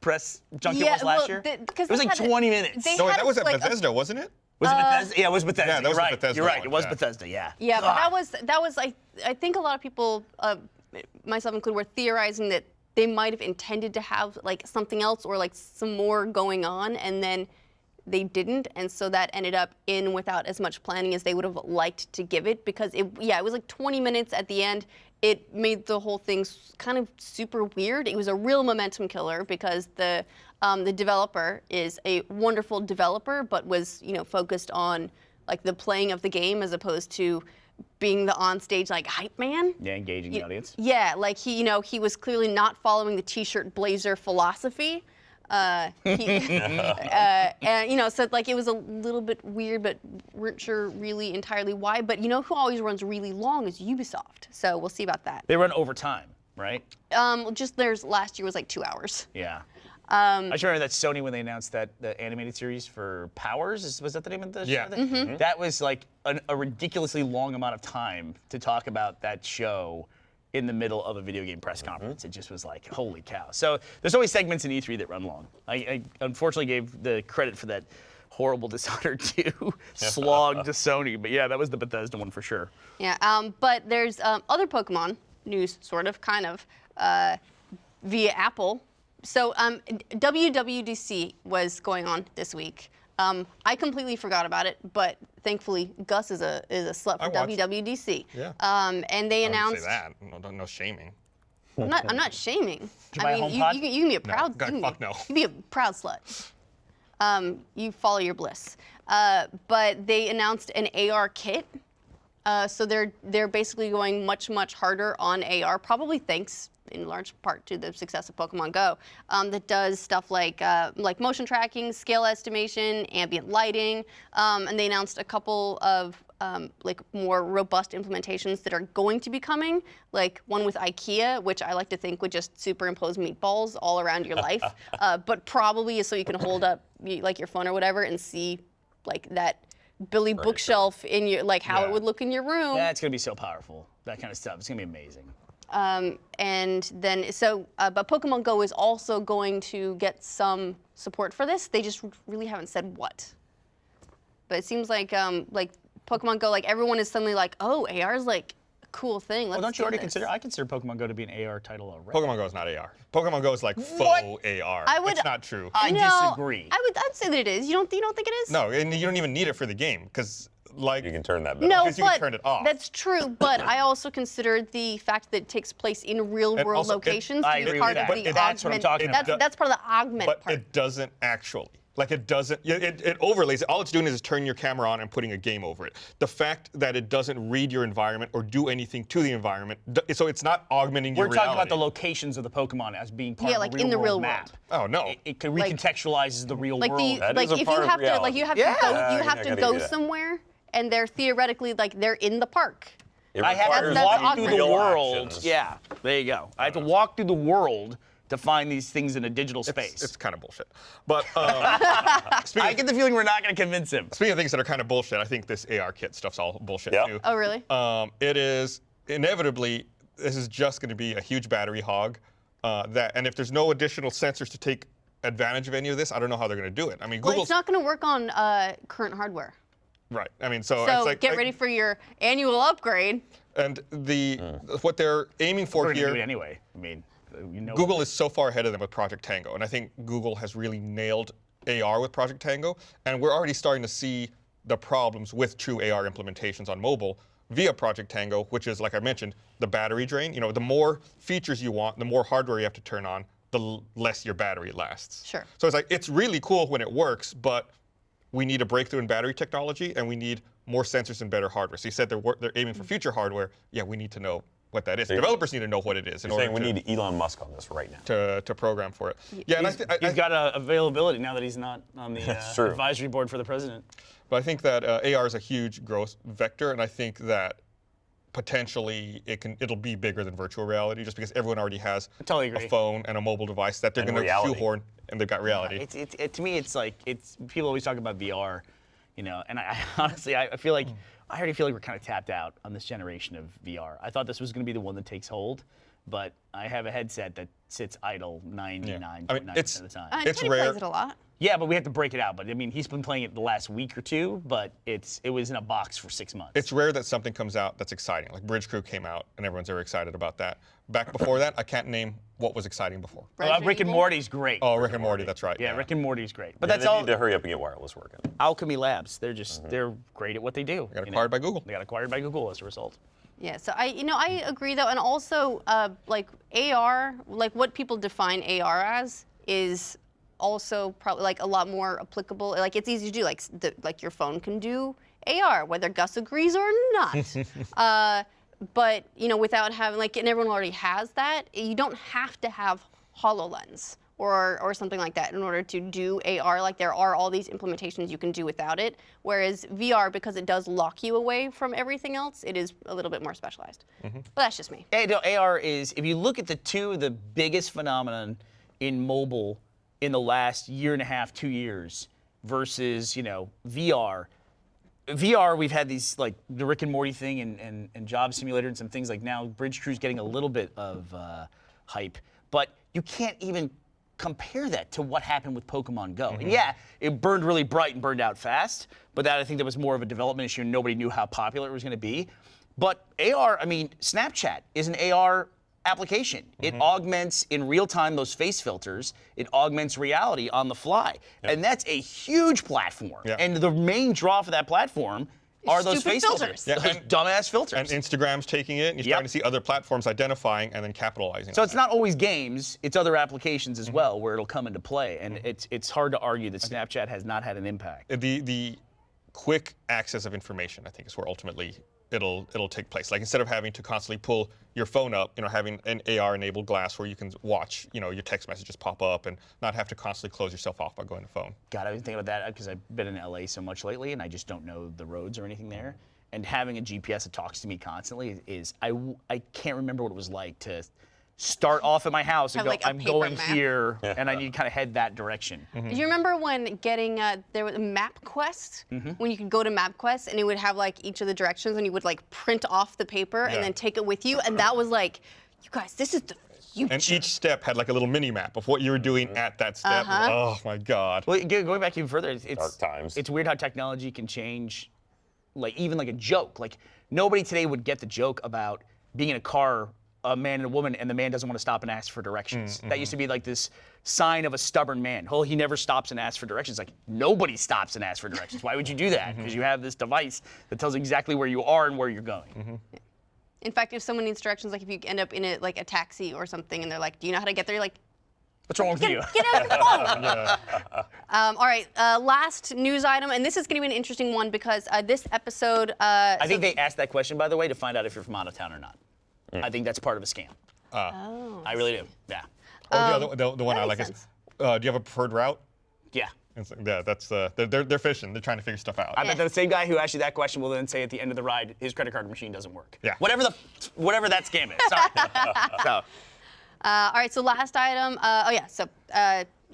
D: press junket was last year? It was like 20 minutes.
B: No, that was at Bethesda, wasn't it?
D: Was it Bethesda? Yeah, it was Bethesda.
B: Yeah, that was
D: You're
B: the
D: right.
B: Bethesda
D: You're right.
B: one,
D: It was
B: yeah.
D: Bethesda. Yeah.
A: Yeah, but
D: God.
A: that was I think a lot of people, myself included, were theorizing that they might have intended to have like something else or like some more going on, and then they didn't, and so that ended up in without as much planning as they would have liked to give it, because it was like 20 minutes at the end. It made the whole thing kind of super weird. It was a real momentum killer because the developer is a wonderful developer, but was focused on like the playing of the game as opposed to being the onstage like hype man.
D: Yeah, engaging the audience.
A: Yeah, like he was clearly not following the t-shirt blazer philosophy. And so like it was a little bit weird, but weren't sure really entirely why. But you know who always runs really long is Ubisoft. So we'll see about that.
D: They run overtime, right?
A: Just theirs last year was like 2 hours.
D: Yeah. I just remember that Sony, when they announced that the animated series for Powers, was that the name of the
B: Yeah.
D: show? That was like a ridiculously long amount of time to talk about that show in the middle of a video game press conference. It just was like, holy cow. So there's always segments in E3 that run long. I unfortunately gave the credit for that horrible Dishonored 2 slog to Sony, but yeah, that was the Bethesda one for sure.
A: Yeah, but there's other Pokemon news, sort of, kind of, via Apple. So WWDC was going on this week. I completely forgot about it, but thankfully Gus is a slut for WWDC.
B: Yeah.
A: And they
B: I
A: announced.
B: wouldn't say that. No shaming.
A: I'm not shaming.
D: you buy a HomePod?
A: You can be a proud.
B: God,
A: you can
B: fuck
A: be,
B: no.
A: You can be a proud slut. You follow your bliss. But they announced an AR kit. So they're basically going much harder on AR, probably thanks in large part to the success of Pokemon Go. That does stuff like motion tracking, scale estimation, ambient lighting, and they announced a couple of like more robust implementations that are going to be coming, like one with IKEA, which I like to think would just superimpose meatballs all around your life, but probably is so you can hold up like your phone or whatever and see like that Billy bookshelf in your, like how it would look in your room.
D: That's gonna be so powerful. That kind of stuff. It's gonna be amazing.
A: And then, but Pokemon Go is also going to get some support for this. They just really haven't said what. But it seems like Pokemon Go, like everyone is suddenly like, oh, AR is like a cool thing. Let's
D: Well, don't you already
A: this.
D: consider? I consider Pokemon Go to be an AR title already.
B: Pokemon Go is not AR. Pokemon Go is like faux AR. It's not true.
D: I disagree.
A: I'd say that it is. You don't think it is?
B: No, and you don't even need it for the game because like
C: You can turn that back.
A: No,
B: Because you can
A: but
B: turn it off.
A: that's true. But I also consider the fact that it takes place in real-world
B: also,
A: locations
D: I
A: to be
D: agree
A: part
D: with
A: of
D: that.
A: the
D: But that's what I'm
A: augment.
D: talking about.
A: That's part of the augment
B: but
A: part.
B: it doesn't actually. Like it doesn't. It overlays it. All it's doing is turning your camera on and putting a game over it. The fact that it doesn't read your environment or do anything to the environment, so it's not augmenting your
D: We're
B: reality.
D: talking about the locations of the Pokemon as being part of
A: like
D: the
A: in the real
D: real-world map.
B: Oh no.
D: It recontextualizes the real
A: like
D: world.
C: That
A: like
C: is a
A: if
C: part
A: you
C: of
A: have to like
C: reality.
A: you have
D: Yeah.
A: to go you
C: Yeah,
A: have
C: I
A: to
C: gotta
A: go
C: give you that.
A: somewhere and they're theoretically like they're in the park.
C: It
D: I have
C: requires
D: to
A: That's
D: walk
A: awkward.
D: through the
C: real
D: world.
C: actions.
D: Yeah, there you go. I have to walk through the world to find these things in a digital space.
B: It's kind of bullshit. But
D: I get the feeling we're not going to convince him.
B: speaking of things that are kind of bullshit, I think this AR kit stuff's all bullshit
C: Yeah.
B: too.
A: Oh really?
B: It is inevitably. This is just going to be a huge battery hog. And if there's no additional sensors to take advantage of any of this, I don't know how they're going to do it. I mean,
A: Well,
B: Google's
A: it's not going to work on current hardware.
B: right. I mean, so
A: So
B: it's like
A: get ready for your annual upgrade.
B: And what they're aiming for
D: We're going to do it
B: here,
D: anyway. I mean, you know.
B: Google is so far ahead of them with Project Tango, and I think Google has really nailed AR with Project Tango, and we're already starting to see the problems with true AR implementations on mobile via Project Tango, which is, like I mentioned, the battery drain. You know, the more features you want, the more hardware you have to turn on, the less your battery lasts.
A: Sure.
B: So it's like, it's really cool when it works, but we need a breakthrough in battery technology, and we need more sensors and better hardware. So you said they're aiming for future hardware. Yeah, we need to know what that is. Developers need to know what it is in
C: You're
B: order
C: saying we need Elon Musk on this right now.
B: to program for it. Yeah, and
D: He's got availability now that he's not on the
C: true.
D: advisory board for the president.
B: but I think that AR is a huge growth vector, and I think that potentially it'll be bigger than virtual reality, just because everyone already has
D: totally
B: a
D: agree.
B: phone and a mobile device that they're
C: And
B: going to
C: reality.
B: shoehorn, and they've got reality.
D: To me, it's like people always talk about VR, you know, and I honestly I feel like I already feel like we're kind of tapped out on this generation of VR. I thought this was going to be the one that takes hold, but I have a headset that sits idle 99.9% of the time.
B: It's
A: Teddy
B: rare.
A: plays it a lot.
D: Yeah, but we have to break it out. But I mean, he's been playing it the last week or two, but it was in a box for 6 months.
B: It's rare that something comes out that's exciting. Like Bridge Crew came out, and everyone's very excited about that. Back before that, I can't name what was exciting before.
D: Rick and Morty's great.
B: Oh, Rick and Morty, that's right.
D: Yeah, Rick and Morty's great. But
C: Yeah,
D: that's
C: they
D: all.
C: need to hurry up and get wireless working.
D: Alchemy Labs. They're just they're great at what they do.
B: They got acquired by Google.
D: They got acquired by Google as a result.
A: Yeah, so I agree though, and also like AR, like what people define AR as is also probably like a lot more applicable. Like it's easy to do, like your phone can do AR, whether Gus agrees or not. But without having and everyone already has that, you don't have to have HoloLens or something like that in order to do AR. Like there are all these implementations you can do without it. Whereas VR, because it does lock you away from everything else, it is a little bit more specialized. But that's just me.
D: AR is, if you look at the two of the biggest phenomenon in mobile in the last year and a half, 2 years, versus VR. VR, we've had these like the Rick and Morty thing and Job Simulator and some things like now Bridge Crew's getting a little bit of hype, but you can't even compare that to what happened with Pokemon Go. And yeah, it burned really bright and burned out fast, but I think that was more of a development issue and nobody knew how popular it was going to be. But AR, I mean, Snapchat is an AR application. It augments in real time those face filters. It augments reality on the fly. And that's a huge platform. And the main draw for that platform are those face filters. Those dumbass filters.
B: And Instagram's taking it, and you're starting to see other platforms identifying and then capitalizing
D: So
B: on
D: it's not always games, it's other applications as well where it'll come into play. And it's hard to argue that Snapchat has not had an impact.
B: The quick access of information, I think, is where ultimately it'll take place. Like instead of having to constantly pull your phone up, having an AR-enabled glass where you can watch, your text messages pop up and not have to constantly close yourself off by going to phone.
D: God, I've been thinking about that because I've been in LA so much lately and I just don't know the roads or anything there. And having a GPS that talks to me constantly is, I can't remember what it was like to start off at my house and go, I'm going here, and I need to kind of head that direction.
A: Do you remember when getting, there was MapQuest, when you could go to MapQuest and it would have each of the directions and you would print off the paper and then take it with you, and that was you guys, this is the future.
B: And each step had a little mini map of what you were doing at that step. Oh my God.
D: Well, going back even further, it's
C: Dark times.
D: It's weird how technology can change, even a joke. Nobody today would get the joke about being in a car, a man and a woman, and the man doesn't want to stop and ask for directions. That used to be this sign of a stubborn man. Oh, he never stops and asks for directions. Nobody stops and asks for directions. Why would you do that? Because you have this device that tells exactly where you are and where you're going.
A: In fact, if someone needs directions, if you end up in a taxi or something, and they're like, "Do you know how to get there?" You're like,
D: "What's wrong with you?"
A: Get out of the phone. All right, last news item, and this is going to be an interesting one because this episode.
D: I think they asked that question, by the way, to find out if you're from out of town or not. I think that's part of a scam. I really do. Yeah.
B: The one I like is, do you have a preferred route?
D: Yeah.
B: That's they're fishing. They're trying to figure stuff out.
D: I bet the same guy who asked you that question will then say at the end of the ride, his credit card machine doesn't work.
B: Yeah.
D: Whatever that scam is. Sorry.
A: All right, so last item.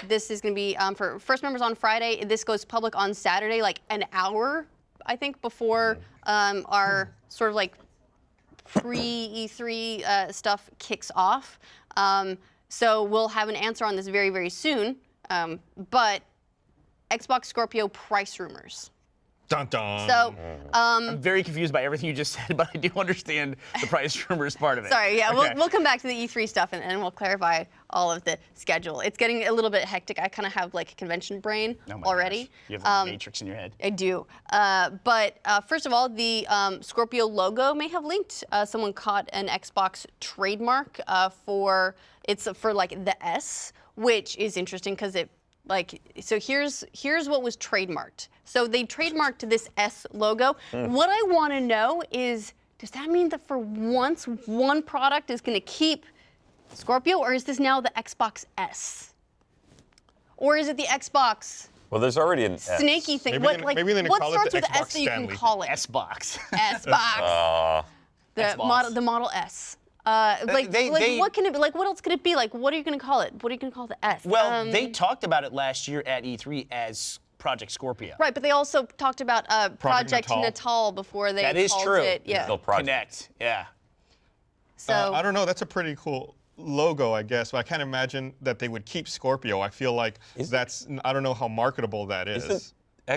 A: This is going to be for first members on Friday. This goes public on Saturday, an hour, I think, before our sort of pre-E3 stuff kicks off. So we'll have an answer on this very, very soon. But Xbox Scorpio price rumors.
B: Dun dun.
A: So
D: I'm very confused by everything you just said, but I do understand the price rumors part of it.
A: Sorry, yeah,
D: Okay.
A: we'll come back to the E3 stuff and we'll clarify all of the schedule. It's getting a little bit hectic. I kind of have convention brain
D: Oh my
A: already.
D: gosh. You have the Matrix in your head.
A: I do. But first of all, the Scorpio logo may have leaked. Someone caught an Xbox trademark for the S, which is interesting because it so here's what was trademarked. So they trademarked this S logo. What I want to know is, does that mean that for once one product is going to keep Scorpio, or is this now the Xbox S? Or is it the Xbox
C: Well, there's already an S.
A: snaky thing?
B: Maybe they
A: What
B: call it
A: starts
B: the
A: with
B: Xbox
A: S so you can
B: Stanley.
A: call it
D: S-Box.
A: S-Box? The Model S. What can it be? What else could it be? What are you going to call it? What are you going to call the S?
D: Well, they talked about it last year at E3 as Project Scorpio.
A: Right, but they also talked about Project
B: Natal.
A: Natal before they
D: That is
A: called
D: true.
A: it. Yeah.
C: Still Project.
D: Connect. Yeah.
A: So
B: I don't know. That's a pretty cool logo, I guess, but I can't imagine that they would keep Scorpio. I feel like I don't know how marketable that is.
C: Isn't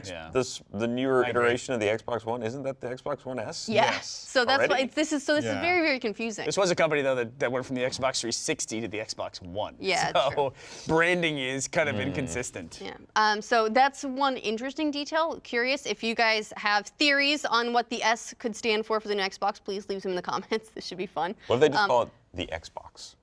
D: Yeah.
C: the newer
D: I agree.
C: iteration of the Xbox One, isn't that the Xbox One S?
B: Yes.
A: So that's
C: Already?
A: why this is
B: Yeah.
A: very, very confusing.
D: This was a company, though, that went from the Xbox 360 to the Xbox One.
A: Yeah,
D: So branding is kind of inconsistent.
A: Yeah. So that's one interesting detail. Curious if you guys have theories on what the S could stand for the new Xbox, please leave them in the comments. This should be fun.
C: What if they just call it the Xbox?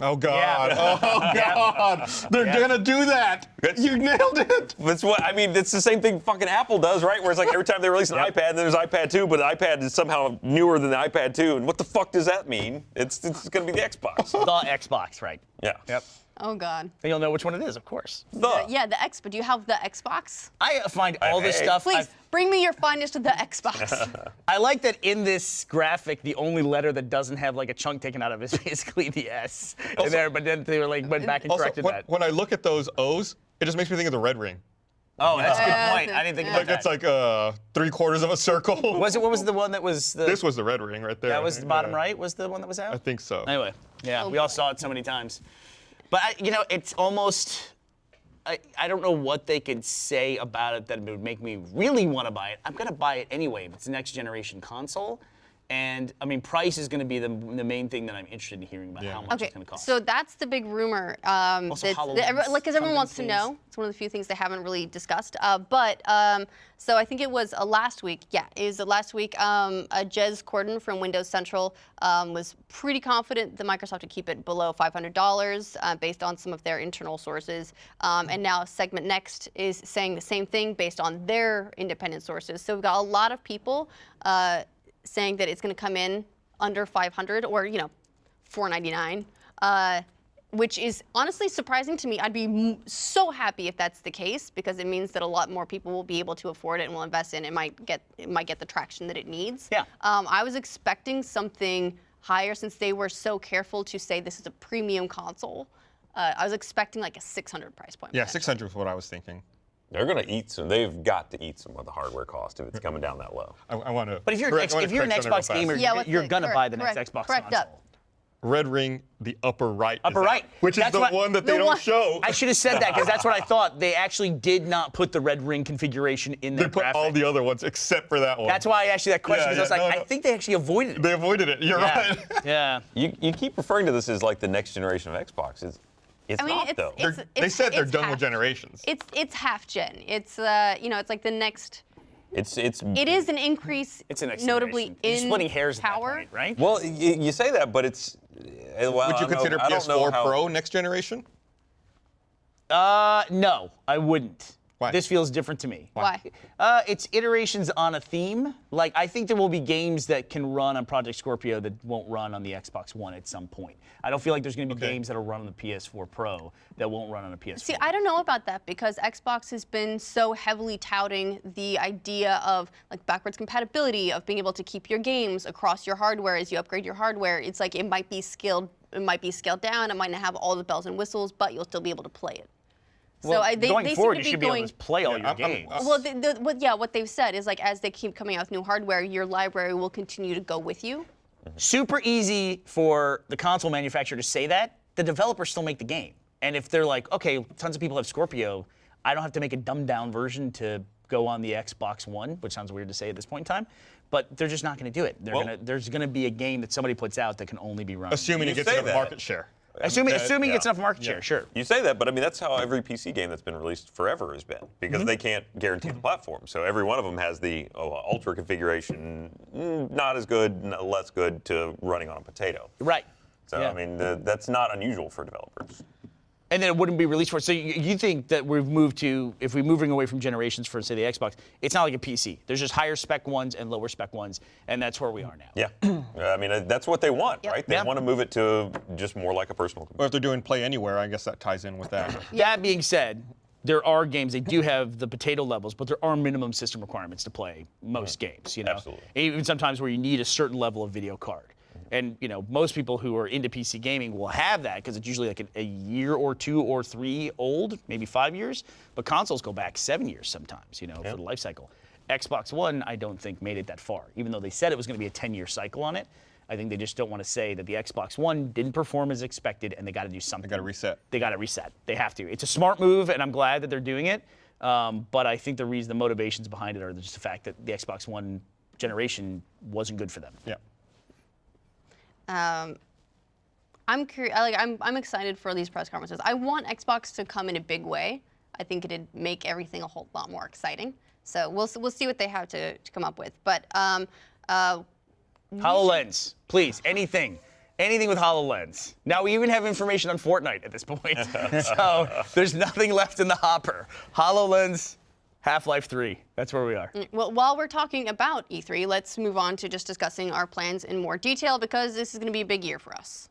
B: Oh God!
D: Yeah.
B: Oh God! They're gonna do that. You nailed it.
C: That's what I mean. It's the same thing fucking Apple does, right? Where it's like every time they release an iPad, then there's iPad 2, but the iPad is somehow newer than the iPad 2. And what the fuck does that mean? It's going to be the Xbox.
D: The Xbox, right?
C: Yeah.
D: Yep.
A: Oh God.
D: And you'll know which one it is, of course.
A: Yeah, the X. But do you have the Xbox?
D: I find all this stuff.
A: Please bring me your finest of the Xbox.
D: I like that in this graphic, the only letter that doesn't have like a chunk taken out of it is basically the S in there. But then they were like went back and
B: Also,
D: corrected that.
B: when I look at those O's, it just makes me think of the red ring.
D: Oh, that's a good point. I didn't think about
B: Like
D: that.
B: it's like 3/4 of a circle.
D: What was the one that was the?
B: This was the red ring right there.
D: That was the bottom
B: Yeah.
D: right. Was the one that was out?
B: I think so.
D: Anyway, yeah, we all saw it so many times. But it's almost. I don't know what they could say about it that would make me really want to buy it. I'm gonna buy it anyway. It's a next generation console. And I mean, price is going to be the main thing that I'm interested in hearing about how much
A: Okay,
D: it's going to cost.
A: so that's the big rumor.
D: Also HoloLens,
A: Because everyone wants to
D: things.
A: know. It's one of the few things they haven't really discussed. So I think it was last week. Yeah, it was last week. Jez Corden from Windows Central was pretty confident that Microsoft would keep it below $500 based on some of their internal sources. And now Segment Next is saying the same thing based on their independent sources. So we've got a lot of people saying that it's going to come in under 500 or $499, which is honestly surprising to me. I'd be so happy if that's the case because it means that a lot more people will be able to afford it and will invest in it. It might get the traction that it needs.
D: Yeah.
A: I was expecting something higher since they were so careful to say this is a premium console. I was expecting like a 600 price point.
B: Yeah, 600 is what I was thinking.
C: They're going to eat some. They've got to eat some of the hardware cost if it's coming down that low.
B: I want to.
D: But if you're an Xbox gamer, you're gonna buy the next Xbox console.
B: Red ring, the upper right.
D: Upper
B: is
D: right.
B: out, which is the one that they don't show.
D: I should have said that because that's what I thought. They actually did not put the red ring configuration in their
B: They put
D: graphic.
B: all the other ones except for that one.
D: That's why I asked you that question because I was like,
B: no.
D: I think they actually avoided it.
B: They avoided it. You're right.
D: Yeah.
C: You keep referring to this as like the next generation of Xbox. It's not though.
B: They said they're done with
A: half-
B: generations.
A: It's half gen. It's it's like the next. It is an increase,
D: It's an next
A: notably
D: generation. You're
A: in
D: splitting hairs at that
A: power.
D: point, right?
C: Well, you say that, but it's. Well,
B: Would you consider
C: I don't know
B: PS4
C: how-
B: Pro next generation?
D: No, I wouldn't.
B: Why?
D: This feels different to me.
A: Why?
D: It's iterations on a theme. Like, I think there will be games that can run on Project Scorpio that won't run on the Xbox One at some point. I don't feel like there's going to be games that'll run on the PS4 Pro that won't run on a PS4.
A: See, I don't know about that because Xbox has been so heavily touting the idea of like backwards compatibility, of being able to keep your games across your hardware as you upgrade your hardware. It's like it might be scaled down, it might not have all the bells and whistles, but you'll still be able to play it.
D: Well,
A: so
D: going
A: they
D: forward,
A: seem
D: you
A: to be
D: should be able to play all your games.
A: Well, what they've said is like as they keep coming out with new hardware, your library will continue to go with you.
D: Super easy for the console manufacturer to say that. The developers still make the game. And if they're like, okay, tons of people have Scorpio, I don't have to make a dumbed down version to go on the Xbox One, which sounds weird to say at this point in time, but they're just not going to do it. There's going to be a game that somebody puts out that can only be run.
B: Assuming
C: You
B: it gets
C: say
B: enough
C: that.
B: market share.
D: Assuming it gets
C: yeah.
D: enough market share, sure.
C: You say that, but I mean that's how every PC game that's been released forever has been because they can't guarantee the platform. So every one of them has the ultra configuration, not as good, less good to running on a potato.
D: Right.
C: So
D: Yeah.
C: I mean that's not unusual for developers.
D: And then it wouldn't be released for it. So you think that we've moved to, if we're moving away from generations for, say, the Xbox, it's not like a PC. There's just higher spec ones and lower spec ones, and that's where we are now.
C: Yeah. I mean that's what they want, right? They
D: Yeah.
C: want to move it to just more like a personal computer.
B: Or if they're doing Play Anywhere, I guess that ties in with that.
D: That being said, there are games, they do have the potato levels, but there are minimum system requirements to play most games,
C: Absolutely.
D: Even sometimes where you need a certain level of video card. And, most people who are into PC gaming will have that because it's usually like a year or 2 or 3 old, maybe 5 years. But consoles go back 7 years sometimes, for the life cycle. Xbox One, I don't think made it that far. Even though they said it was going to be a 10-year cycle on it, I think they just don't want to say that the Xbox One didn't perform as expected and they got to do something.
B: They got to reset.
D: They got to reset. They have to. It's a smart move, and I'm glad that they're doing it. But I think the motivations behind it are just the fact that the Xbox One generation wasn't good for them.
B: Yeah.
A: I'm curious. I'm excited for these press conferences. I want Xbox to come in a big way. I think it'd make everything a whole lot more exciting. So we'll see what they have to come up with. But
D: HoloLens, please, anything. anything with HoloLens. Now we even have information on Fortnite at this point. So there's nothing left in the hopper. HoloLens, Half-Life 3. That's where we are.
A: Well, while we're talking about E3, let's move on to just discussing our plans in more detail because this is going to be a big year for us.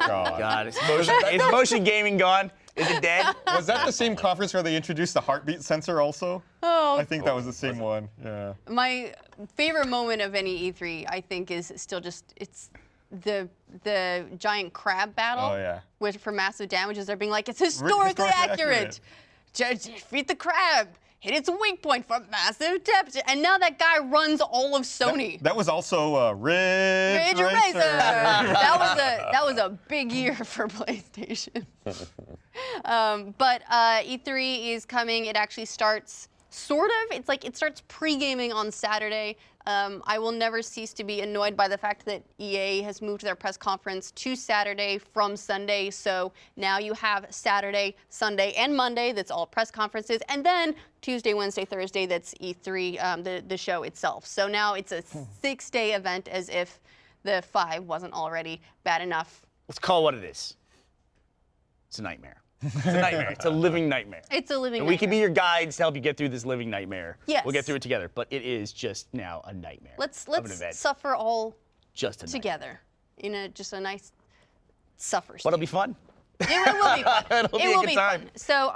D: God, is motion gaming gone? Is it dead?
B: Was that the same conference where they introduced the heartbeat sensor also?
A: Oh,
B: I think that was the same one. Yeah.
A: my favorite moment of any E3, I think, is still just it's the giant crab battle.
B: Oh, yeah.
A: Which for massive damages, they're being like, it's historically accurate. Defeat the crab. Hit its weak point for massive damage. And now that guy runs all of Sony.
B: That was also Ridge
A: Racer.
B: Racer.
A: that was a big year for PlayStation. But E3 is coming. It actually starts sort of. It's like it starts pre-gaming on Saturday. I will never cease to be annoyed by the fact that EA has moved their press conference to Saturday from Sunday. So now you have Saturday, Sunday, and Monday. That's all press conferences, and then Tuesday, Wednesday, Thursday. That's E3, the show itself. So now it's a 6-day event, as if the 5 wasn't already bad enough.
D: Let's call it what it is. It's a nightmare. It's a nightmare. It's a living nightmare.
A: It's a living
D: And
A: nightmare.
D: we can be your guides to help you get through this living nightmare.
A: Yes.
D: We'll get through it together, but it is just now a nightmare.
A: Let's
D: of an event.
A: suffer all
D: Just a nightmare.
A: together in just a nice suffer.
D: But it'll be fun.
A: It will be fun.
D: It'll be a good time.
A: Fun. So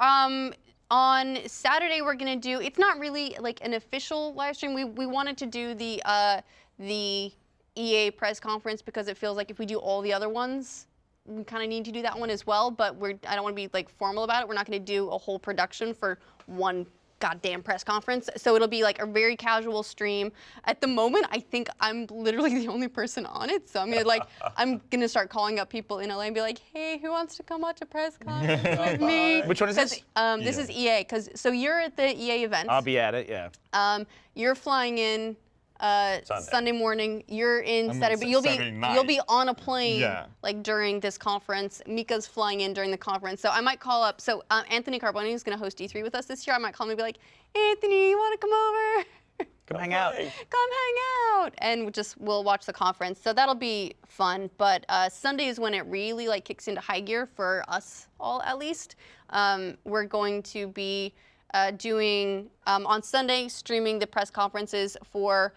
A: on Saturday we're gonna do. It's not really like an official live stream. We wanted to do the EA press conference because it feels like if we do all the other ones, we kind of need to do that one as well. But I don't want to be like formal about it. We're not gonna do a whole production for one goddamn press conference. So it'll be like a very casual stream. At the moment, I think I'm literally the only person on it. So I'm gonna start calling up people in LA and be like, hey, who wants to come watch a press conference with me?
D: Which one is this?
A: This is EA. So you're at the EA event.
D: I'll be at it, yeah.
A: You're flying in Sunday morning. You're in
B: I'm
A: Saturday, but
B: Saturday night.
A: you'll be on a plane
B: Yeah.
A: like during this conference. Mika's flying in during the conference, so I might call up. So Anthony Carboni is going to host E3 with us this year. I might call him and be like, Anthony, you want to come over?
D: Come hang out.
A: Come hang out, and we'll watch the conference. So that'll be fun. But Sunday is when it really like kicks into high gear for us all, at least. We're going to be doing on Sunday, streaming the press conferences for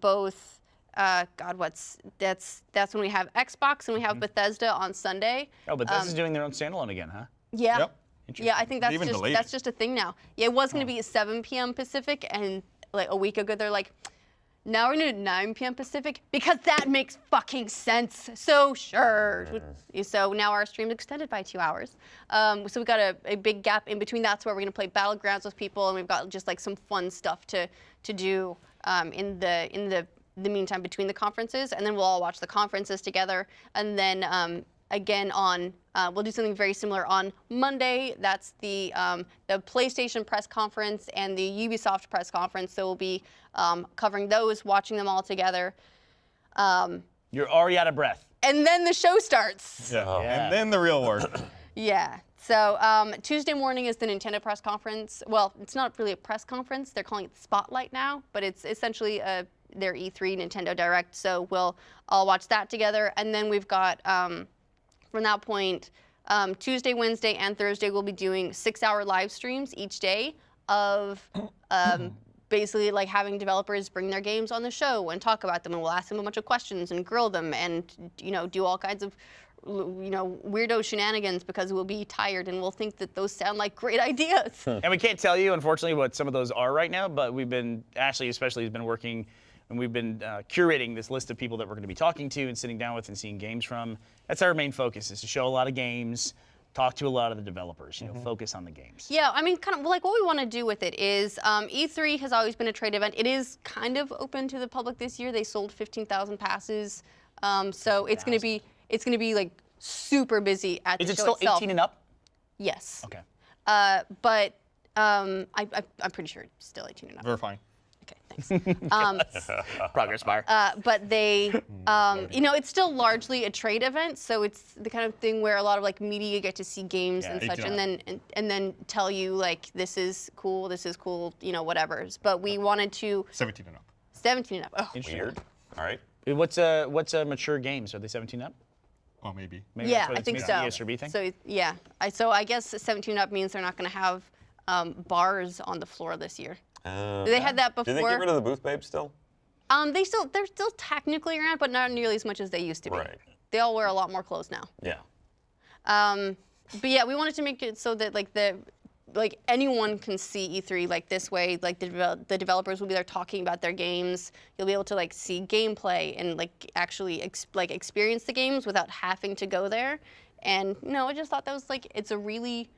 A: both. That's when we have Xbox and we have Bethesda on Sunday.
D: Oh, but Bethesda's doing their own standalone again, huh?
A: Yeah.
B: Yep.
A: Yeah, I think
B: Even delayed
A: that's
B: it.
A: just a thing now. Yeah, it was going to be at 7 p.m. Pacific, and like a week ago they're like, now we're going to do 9 p.m. Pacific because that makes fucking sense. So sure. So now our stream's extended by 2 hours. So we got a big gap in between. That's where we're going to play Battlegrounds with people, and we've got just like some fun stuff to do in the meantime between the conferences, and then we'll all watch the conferences together, and then again on we'll do something very similar on Monday. That's the PlayStation press conference and the Ubisoft press conference. So we'll be covering those, watching them all together.
D: You're already out of breath.
A: And then the show starts.
B: Yeah.
D: Yeah.
B: And then the real work.
A: Yeah. So Tuesday morning is the Nintendo press conference. Well, it's not really a press conference. They're calling it Spotlight now, but it's essentially their E3 Nintendo Direct. So we'll all watch that together. And then we've got, from that point, Tuesday, Wednesday, and Thursday, we'll be doing 6-hour live streams each day of basically like having developers bring their games on the show and talk about them. And we'll ask them a bunch of questions and grill them and, do all kinds of weirdo shenanigans because we'll be tired and we'll think that those sound like great ideas.
D: And we can't tell you, unfortunately, what some of those are right now, but Ashley especially has been working, and we've been curating this list of people that we're going to be talking to and sitting down with and seeing games from. That's our main focus, is to show a lot of games, talk to a lot of the developers, focus on the games.
A: Yeah, I mean, kind of like what we want to do with it is E3 has always been a trade event. It is kind of open to the public this year. They sold 15,000 passes, so it's going to be like super busy at the show itself.
D: Is it still 18 and up?
A: Yes.
D: Okay.
A: But I'm pretty sure it's still 18 and up.
B: Verifying.
A: Okay. Thanks.
D: Progress bar.
A: But they, it's still largely a trade event, so it's the kind of thing where a lot of like media get to see games and such, and then tell you like this is cool, whatever. But we wanted to
B: 17 and up.
A: 17 and up. Oh.
C: Weird. All right.
D: What's a mature game? So are they 17 up?
B: Oh, maybe.
D: Maybe
A: Yeah,
D: that's what
A: I
D: it's
A: think
D: maybe
A: so.
D: the ESRB thing?
A: So yeah, I guess 17 up means they're not going to have bars on the floor this year. They had that before.
C: Did they get rid of the booth babes still?
A: They're still technically around, but not nearly as much as they used to be.
C: Right.
A: They all wear a lot more clothes now.
C: Yeah.
A: But yeah, we wanted to make it so that like anyone can see E3 like this way. Like the developers will be there talking about their games. You'll be able to like see gameplay and like actually experience the games without having to go there. And I just thought that was like it's a really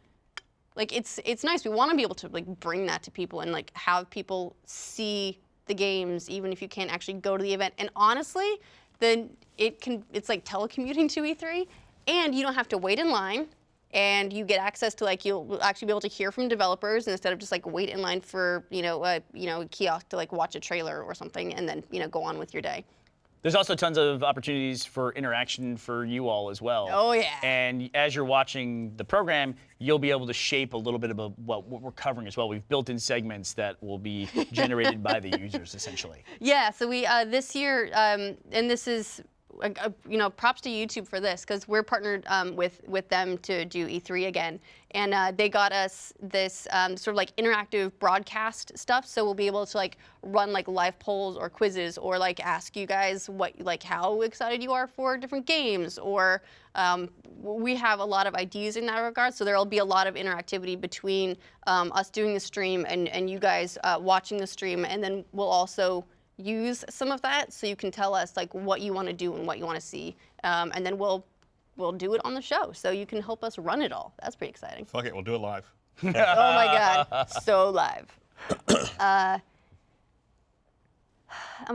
A: like it's nice. We want to be able to like bring that to people and like have people see the games even if you can't actually go to the event. And honestly, then it's like telecommuting to E3, and you don't have to wait in line. And you get access to like you'll actually be able to hear from developers instead of just like wait in line for a kiosk to like watch a trailer or something and then go on with your day.
D: There's also tons of opportunities for interaction for you all as well.
A: Oh, yeah.
D: And as you're watching the program, you'll be able to shape a little bit of what we're covering as well. We've built in segments that will be generated by the users essentially.
A: Yeah. So we this year, and this is. Props to YouTube for this because we're partnered with them to do E3 again, and they got us this sort of like interactive broadcast stuff. So we'll be able to like run like live polls or quizzes or like ask you guys how excited you are for different games, or we have a lot of ideas in that regard. So there'll be a lot of interactivity between us doing the stream and you guys watching the stream, and then we'll also use some of that so you can tell us like what you want to do and what you want to see, and then we'll do it on the show so you can help us run it all. That's pretty exciting.
B: Fuck it, we'll do it live.
A: Oh my god, so live. Am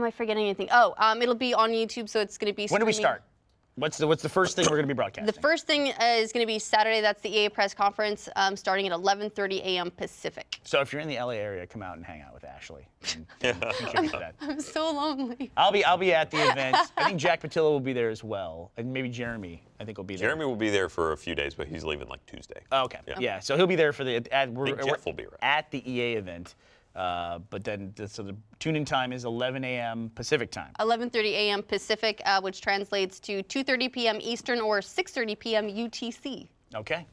A: I forgetting anything? It'll be on YouTube, so it's going to be
D: When do we
A: streaming.
D: start? What's the first thing we're going to be broadcasting?
A: The first thing is going to be Saturday. That's the EA press conference, starting at 11:30 a.m. Pacific.
D: So if you're in the LA area, come out and hang out with Ashley. And contribute to that.
A: I'm so lonely.
D: I'll be at the event. I think Jack Patillo will be there as well, and maybe Jeremy. I think will be there.
C: Jeremy will be there for a few days, but he's leaving like Tuesday.
D: Oh, okay. Yeah. So he'll be there for the we're
C: Jeff will be around.
D: at the EA event. But then the tune-in time is 11 a.m. Pacific time.
A: 11:30 a.m. Pacific, which translates to 2:30 p.m. Eastern or 6:30 p.m. UTC.
D: Okay.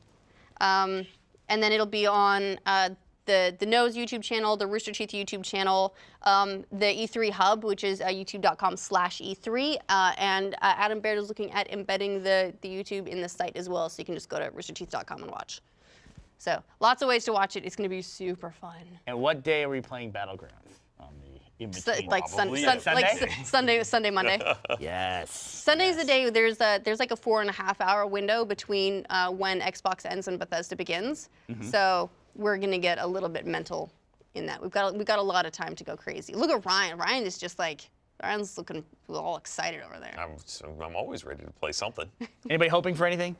A: And then it'll be on the Nose YouTube channel, the Rooster Teeth YouTube channel, the E3 Hub, which is youtube.com/E3, and Adam Baird is looking at embedding the YouTube in the site as well, so you can just go to roosterteeth.com and watch. So lots of ways to watch it. It's going to be super fun.
D: And what day are we playing Battlegrounds? On the in-between?
A: Sunday, Monday.
D: Yes.
A: Sunday's the day. There's like a 4.5-hour window between when Xbox ends and Bethesda begins. So we're gonna get a little bit mental in that. We've got a lot of time to go crazy. Look at Ryan. Ryan is just like Ryan's looking all excited over there.
C: I'm always ready to play something.
D: Anybody hoping for anything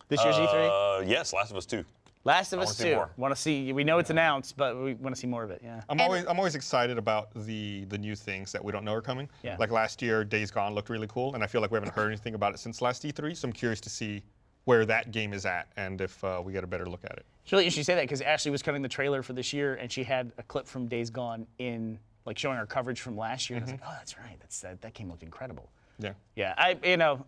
D: this year's E3?
C: Yes, Last of Us 2.
D: Last of Us 2.
C: more.
D: Want to see? We know it's announced, but we want to see more of it. Yeah.
B: I'm always excited about the new things that we don't know are coming.
D: Yeah.
B: Like last year, Days Gone looked really cool, and I feel like we haven't heard anything about it since last E3. So I'm curious to see where that game is at and if we get a better look at it.
D: It's really interesting you say that because Ashley was cutting the trailer for this year, and she had a clip from Days Gone in like showing our coverage from last year. And I was like, oh, that's right. That game looked incredible.
B: Yeah.
D: Yeah.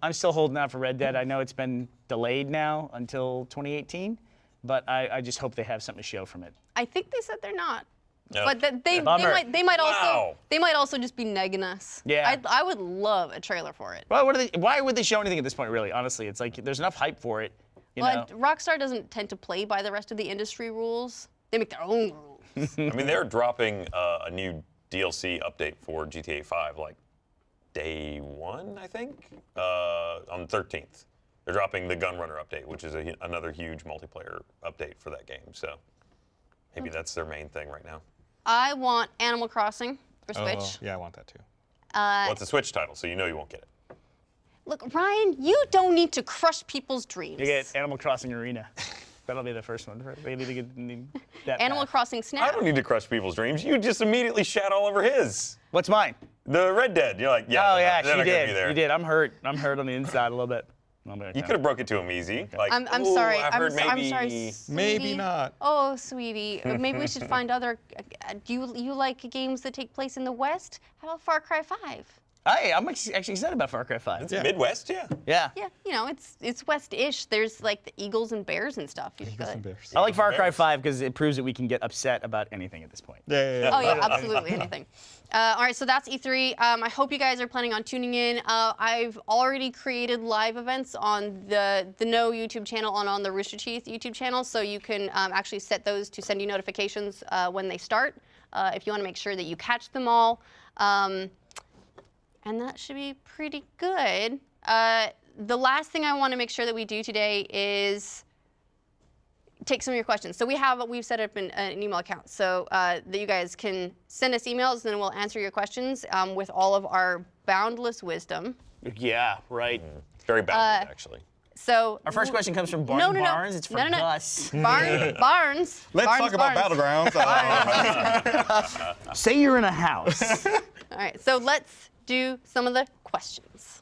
D: I'm still holding out for Red Dead. I know it's been delayed now until 2018. But I just hope they have something to show from it.
A: I think they said they're not.
C: No.
A: But they might also just be negging us.
D: Yeah.
A: I would love a trailer for it.
D: Well, why would they show anything at this point? Really, honestly, it's like there's enough hype for it. You know?
A: Rockstar doesn't tend to play by the rest of the industry rules. They make their own rules.
C: I mean, they're dropping a new DLC update for GTA 5 like day one, I think, on the 13th. They're dropping the Gunrunner update, which is another huge multiplayer update for that game. So maybe that's their main thing right now.
A: I want Animal Crossing for Switch.
B: Oh, yeah, I want that too.
C: Well, it's a Switch title, so you know you won't get it.
A: Look, Ryan, you don't need to crush people's dreams.
D: You get Animal Crossing Arena. That'll be the first one. They need to get. that
A: Animal
D: path.
A: Crossing
C: I
A: Snap.
C: don't need to crush people's dreams. You just immediately shat all over his.
D: What's mine?
C: The Red Dead. You're like, yeah.
D: Oh yeah,
C: they're
D: she
C: not gonna be
D: did.
C: there.
D: You did. I'm hurt. I'm hurt on the inside a little bit.
C: You could have broke it to him easy. Like,
A: I'm
C: "Ooh,
A: sorry.
C: I've
A: I'm,
C: heard
A: I'm
C: maybe.
A: sorry.
B: Maybe
A: Sweetie.
B: not.
A: Oh, sweetie. Maybe we should find other. Do you like games that take place in the West? How about Far Cry 5?
D: Hey, I'm actually excited about Far Cry 5.
C: It's Midwest, yeah.
D: Yeah.
A: Yeah, you know, it's West-ish. There's like the eagles and bears and stuff. You're
B: Eagles and
A: good.
B: Bears.
D: I like Far Cry 5 because it proves that we can get upset about anything at this point.
B: Yeah.
A: Oh yeah, absolutely anything. All right, so that's E3. I hope you guys are planning on tuning in. I've already created live events on the No YouTube channel and on the Rooster Teeth YouTube channel, so you can actually set those to send you notifications when they start. If you want to make sure that you catch them all. And that should be pretty good. The last thing I want to make sure that we do today is take some of your questions. So we've set up an email account so that you guys can send us emails and then we'll answer your questions with all of our boundless wisdom.
D: Yeah, right.
C: Very bad, actually.
A: So
D: Our first question comes from
A: No.
D: Barnes. It's from Gus.
A: Barnes.
B: Let's
A: Barnes,
B: talk about
A: Barnes.
B: Battlegrounds.
D: Say you're in a house.
A: All right, so let's do some of the questions.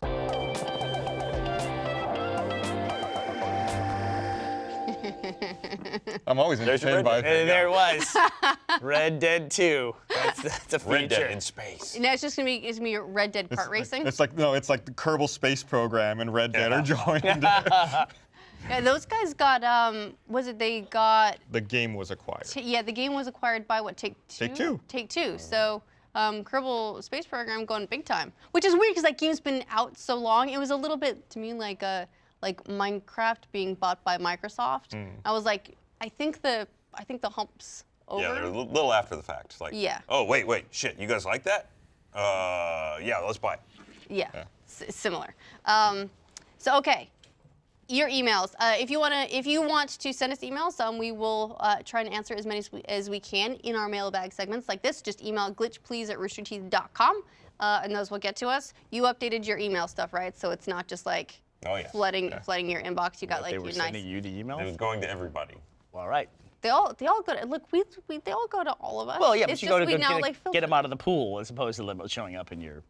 B: I'm always
C: There's your
B: entertained by
C: Red Dead.
D: There it was. Red Dead 2. That's a feature.
C: Red Dead in space.
A: Now it's just gonna be Red Dead kart racing.
B: It's like the Kerbal Space Program and Red Dead are joined.
A: Yeah, those guys got they got
B: The game was acquired.
A: yeah, the game was acquired by what, Take-Two?
B: Take-Two.
A: Take-Two. So Kerbal Space Program going big time, which is weird because that game's been out so long. It was a little bit to me like Minecraft being bought by Microsoft. I was like, I think the hump's over.
C: Yeah, they're a little after the fact. It's like,
A: Yeah.
C: oh, wait, shit, you guys like that? Yeah, let's buy it.
A: Yeah, similar. So okay, your emails. If you want to send us emails, we will try and answer as many as we can in our mailbag segments like this. Just email glitchplease@roosterteeth.com, and those will get to us. You updated your email stuff, right? So it's not just like flooding your inbox. You got like
D: They were
A: your
D: sending you the
C: It was
D: emails?
C: going to everybody.
D: All right.
A: They all go to look. They all go to all of us.
D: Well, yeah, but
A: It's
D: you
A: just
D: go to
A: we now, like,
D: get them out of the pool as opposed to them showing up in your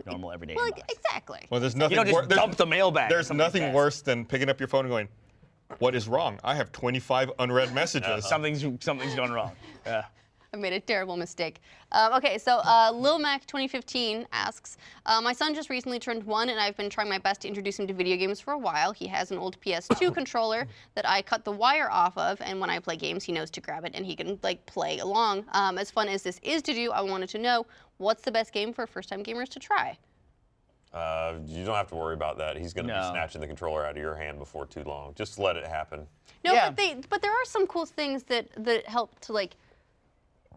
D: normal everyday
A: Well,
D: inbox.
A: exactly.
B: Well, there's nothing.
D: You don't just dump the mailbag.
B: There's nothing worse than picking up your phone and going, "What is wrong? I have 25 unread messages."
D: Something's going wrong. Yeah.
A: I made a terrible mistake. Okay, so Lil Mac 2015 asks, my son just recently turned 1 and I've been trying my best to introduce him to video games for a while. He has an old PS2 controller that I cut the wire off of, and when I play games, he knows to grab it and he can like play along. As fun as this is to do, I wanted to know, what's the best game for first-time gamers to try?
C: You don't have to worry about that. He's going to be
D: No.
C: snatching the controller out of your hand before too long. Just let it happen.
A: No,
D: Yeah.
A: but there are some cool things that help to like